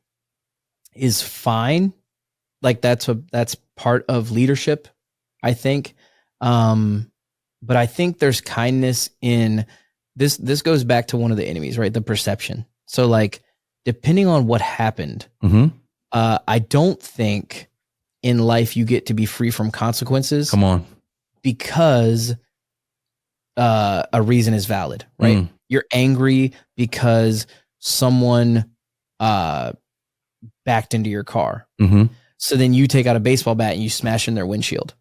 is fine. Like, that's part of leadership, I think. But I think there's kindness in this. This goes back to one of the enemies, right? The perception. So, like, depending on what happened, I don't think in life you get to be free from consequences. Come on. Because a reason is valid, right? You're angry because someone backed into your car. So then you take out a baseball bat and you smash in their windshield,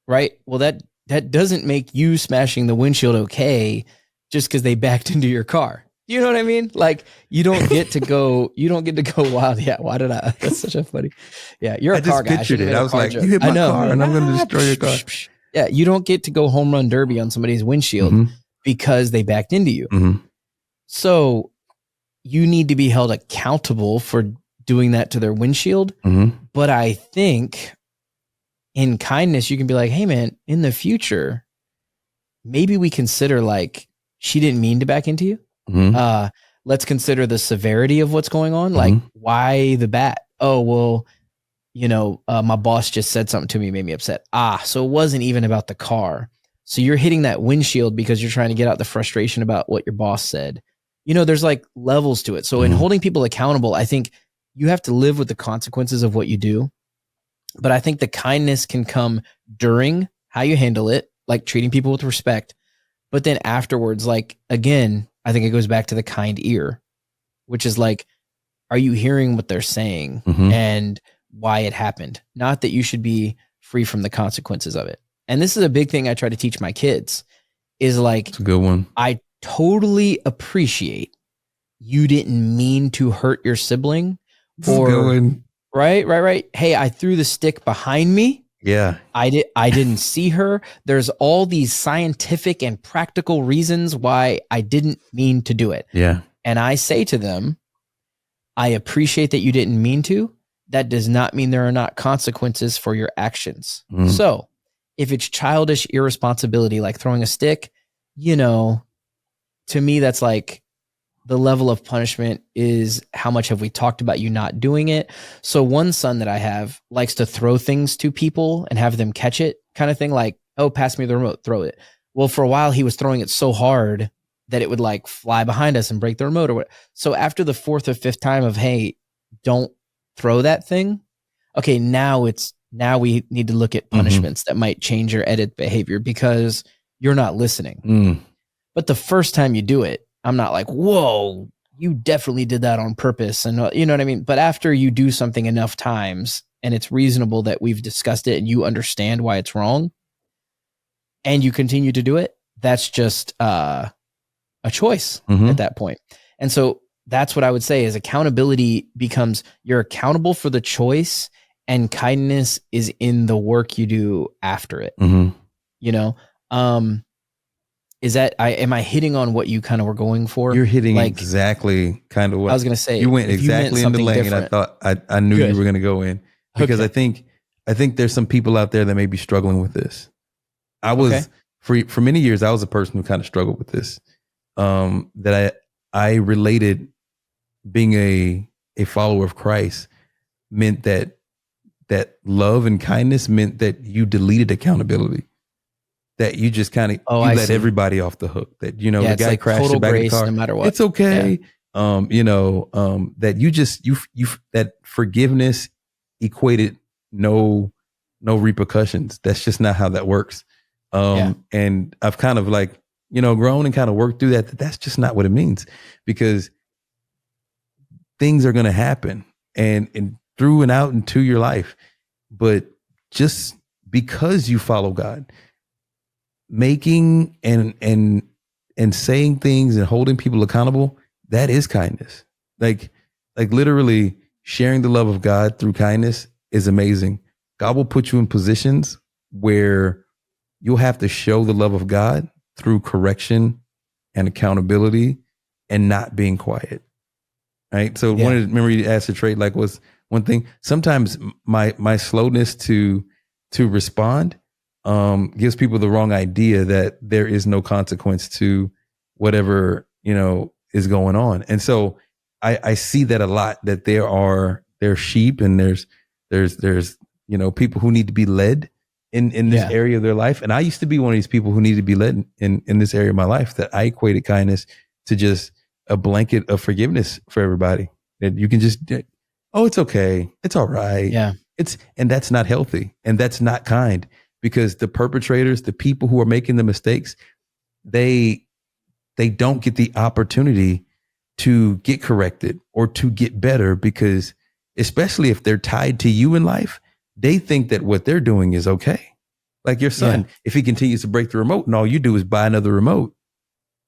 right? Well, that doesn't make you smashing the windshield okay just because they backed into your car. You know what I mean? Like, you don't get to go wild. Yeah. Why did I? That's such a funny. Yeah. You're a car guy. I just pictured it. I was like, joke. You hit my car and I'm going to destroy your car. Yeah. You don't get to go home run derby on somebody's windshield because they backed into you. So you need to be held accountable for doing that to their windshield. But I think in kindness, you can be like, hey man, in the future, maybe we consider, like, she didn't mean to back into you. Let's consider the severity of what's going on. Like, why the bat? Oh, well, my boss just said something to me, made me upset. So it wasn't even about the car. So you're hitting that windshield because you're trying to get out the frustration about what your boss said. There's like levels to it. So in holding people accountable, I think you have to live with the consequences of what you do. But I think the kindness can come during how you handle it, like treating people with respect. But then afterwards, like, again, I think it goes back to the kind ear, which is like, are you hearing what they're saying and why it happened? Not that you should be free from the consequences of it. and this is a big thing I try to teach my kids, is like, It's a good one. I totally appreciate you didn't mean to hurt your sibling, or right. Hey, I threw the stick behind me. Yeah. I didn't see her. There's all these scientific and practical reasons why I didn't mean to do it. Yeah. And I say to them, I appreciate that you didn't mean to. That does not mean there are not consequences for your actions. So if it's childish irresponsibility, like throwing a stick, to me, that's like, the level of punishment is how much have we talked about you not doing it. So one son that I have likes to throw things to people and have them catch it, kind of thing, like, oh, pass me the remote, throw it. Well, for a while he was throwing it so hard that it would like fly behind us and break the remote or what. So after the fourth or fifth time of, hey, don't throw that thing. Okay, now we need to look at punishments that might change your edit behavior because you're not listening. But the first time you do it, I'm not like, whoa, you definitely did that on purpose. And you know what I mean? But after you do something enough times and it's reasonable that we've discussed it and you understand why it's wrong and you continue to do it, that's just a choice at that point. And so that's what I would say is accountability becomes you're accountable for the choice and kindness is in the work you do after it. Is that am I hitting on what you kind of were going for? You're hitting exactly kind of what I was going to say. You went exactly in the lane, and I thought I knew you were going to go in because I think there's some people out there that may be struggling with this. I was for many years I was a person who kind of struggled with this. That I related being a follower of Christ meant that love and kindness meant that you deleted accountability. That you just kind of let everybody off the hook. That the guy like crashed the back of the car. No matter what, it's okay. Yeah. That you just you that forgiveness equated no repercussions. That's just not how that works. And I've kind of like grown and kind of worked through that. That's just not what it means, because things are going to happen and through and out into your life, but just because you follow God. Making and saying things and holding people accountable, that is kindness. Like literally sharing the love of God through kindness is amazing. God will put you in positions where you'll have to show the love of God through correction and accountability and not being quiet. Right. So remember you asked the trait, like was one thing. Sometimes my slowness to respond gives people the wrong idea that there is no consequence to whatever, is going on. And so I see that a lot, that there's sheep and there's people who need to be led in this area of their life. And I used to be one of these people who needed to be led in this area of my life, that I equated kindness to just a blanket of forgiveness for everybody, that you can just, oh, it's okay. It's all right. Yeah. And that's not healthy. And that's not kind. Because the perpetrators, the people who are making the mistakes, they don't get the opportunity to get corrected or to get better, because especially if they're tied to you in life, they think that what they're doing is okay. Like your son, if he continues to break the remote and all you do is buy another remote,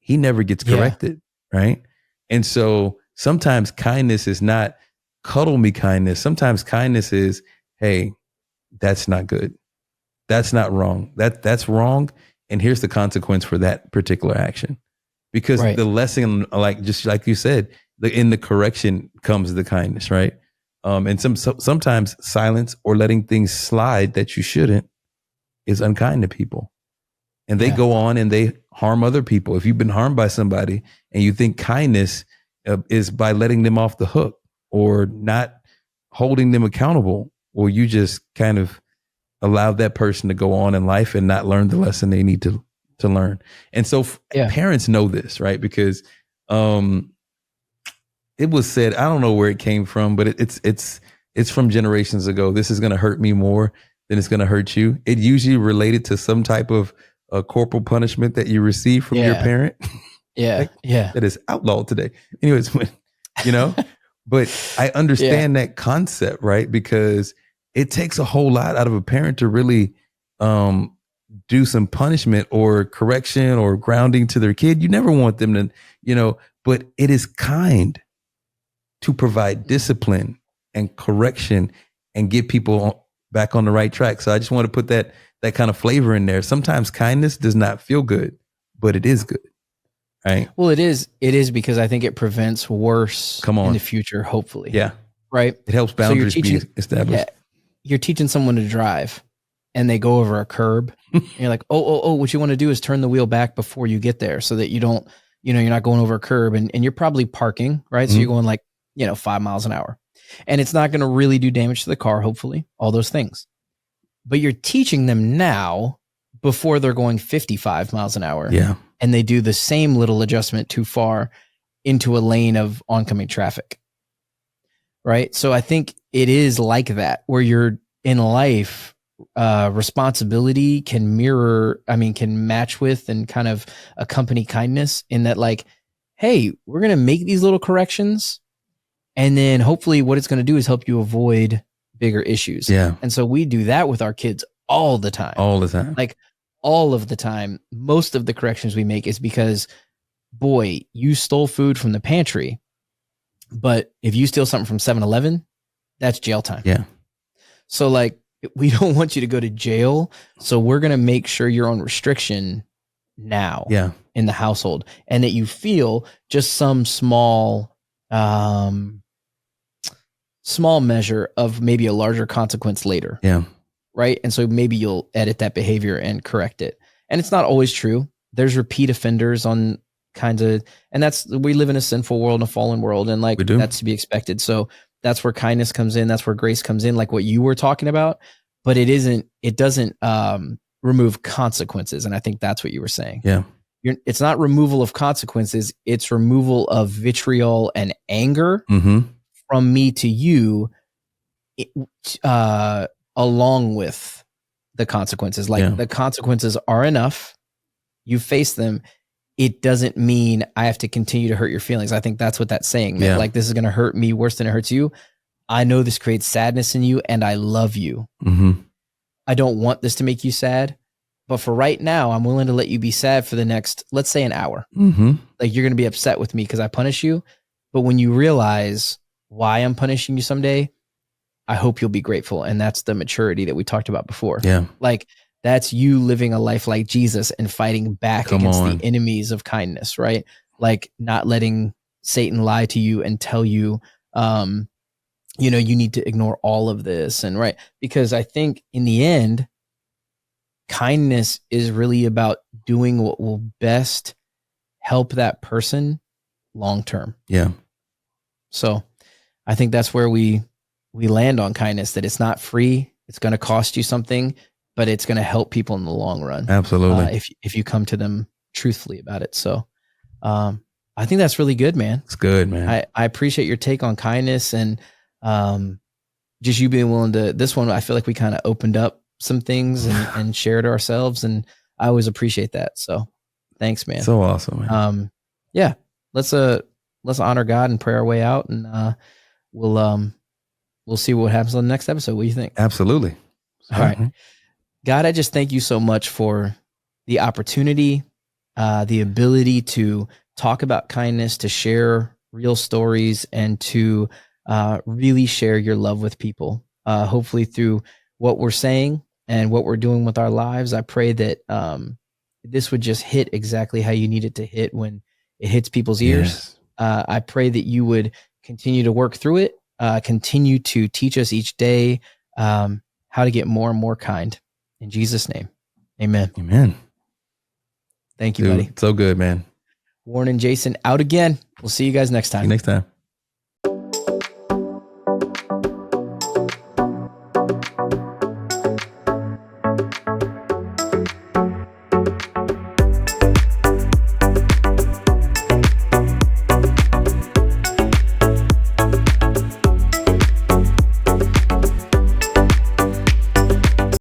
he never gets corrected, right? And so sometimes kindness is not cuddle me kindness. Sometimes kindness is, hey, that's not good. That's not wrong. That's wrong. And here's the consequence for that particular action. Because the lesson, like just like you said, in the correction comes the kindness, right? And sometimes silence or letting things slide that you shouldn't is unkind to people. And they go on and they harm other people. If you've been harmed by somebody and you think kindness is by letting them off the hook or not holding them accountable, or you just kind of allow that person to go on in life and not learn the lesson they need to learn. And so parents know this, right? Because it was said, I don't know where it came from, but it's from generations ago. This is going to hurt me more than it's going to hurt you. It usually related to some type of corporal punishment that you receive from your parent. That is outlawed today. Anyways, but I understand that concept, right? Because it takes a whole lot out of a parent to really do some punishment or correction or grounding to their kid. You never want them to, but it is kind to provide discipline and correction and get people back on the right track. So I just want to put that kind of flavor in there. Sometimes kindness does not feel good, but it is good. Right. Well, it is because I think it prevents worse in the future, hopefully. Yeah. Right. It helps boundaries be established. Yeah, you're teaching someone to drive and they go over a curb and you're like, oh, what you want to do is turn the wheel back before you get there so that you don't, you're not going over a curb and you're probably parking, right? Mm-hmm. So you're going like, 5 miles an hour and it's not going to really do damage to the car, hopefully, all those things. But you're teaching them now before they're going 55 miles an hour. Yeah. And they do the same little adjustment too far into a lane of oncoming traffic. Right. So I think it is like that where you're in life, responsibility can match with and kind of accompany kindness in that, like, hey, we're going to make these little corrections. And then hopefully what it's going to do is help you avoid bigger issues. Yeah. And so we do that with our kids all the time. Like all of the time. Most of the corrections we make is because, boy, you stole food from the pantry. But if you steal something from 7-Eleven, that's jail time. Yeah. So like, we don't want you to go to jail. So we're going to make sure you're on restriction now in the household and that you feel just some small measure of maybe a larger consequence later. Yeah. Right. And so maybe you'll edit that behavior and correct it. And it's not always true. There's repeat offenders on kinds of, and we live in a sinful world, in a fallen world, and like that's to be expected. So that's where kindness comes in. That's where grace comes in, like what you were talking about, but it doesn't remove consequences. And I think that's what you were saying. Yeah. It's not removal of consequences. It's removal of vitriol and anger from me to you, along with the consequences. Like the consequences are enough. You face them. It doesn't mean I have to continue to hurt your feelings. I think that's what that's saying. Man. Like, this is going to hurt me worse than it hurts you. I know this creates sadness in you and I love you. I don't want this to make you sad, but for right now, I'm willing to let you be sad for the next, let's say, an hour. Like, you're going to be upset with me because I punish you. But when you realize why I'm punishing you someday, I hope you'll be grateful. And that's the maturity that we talked about before. Yeah. Like, that's you living a life like Jesus and fighting back against the enemies of kindness, right? Like, not letting Satan lie to you and tell you, you need to ignore all of this. And right. Because I think in the end, kindness is really about doing what will best help that person long-term. Yeah. So I think that's where we land on kindness, that it's not free. It's going to cost you something, but it's going to help people in the long run. Absolutely. If you come to them truthfully about it. So I think that's really good, man. It's good, man. I appreciate your take on kindness and just you being willing to, this one, I feel like we kind of opened up some things and shared ourselves. And I always appreciate that. So thanks, man. So awesome, man. Yeah, let's honor God and pray our way out, and we'll see what happens on the next episode. What do you think? Absolutely. All right. God, I just thank you so much for the opportunity, the ability to talk about kindness, to share real stories, and to really share your love with people. Hopefully through what we're saying and what we're doing with our lives, I pray that this would just hit exactly how you need it to hit when it hits people's ears. Yes. I pray that you would continue to work through it, continue to teach us each day how to get more and more kind. In Jesus' name, amen. Amen. Thank you, buddy. So good, man. Warren and Jason out again. We'll see you guys next time. See you next time.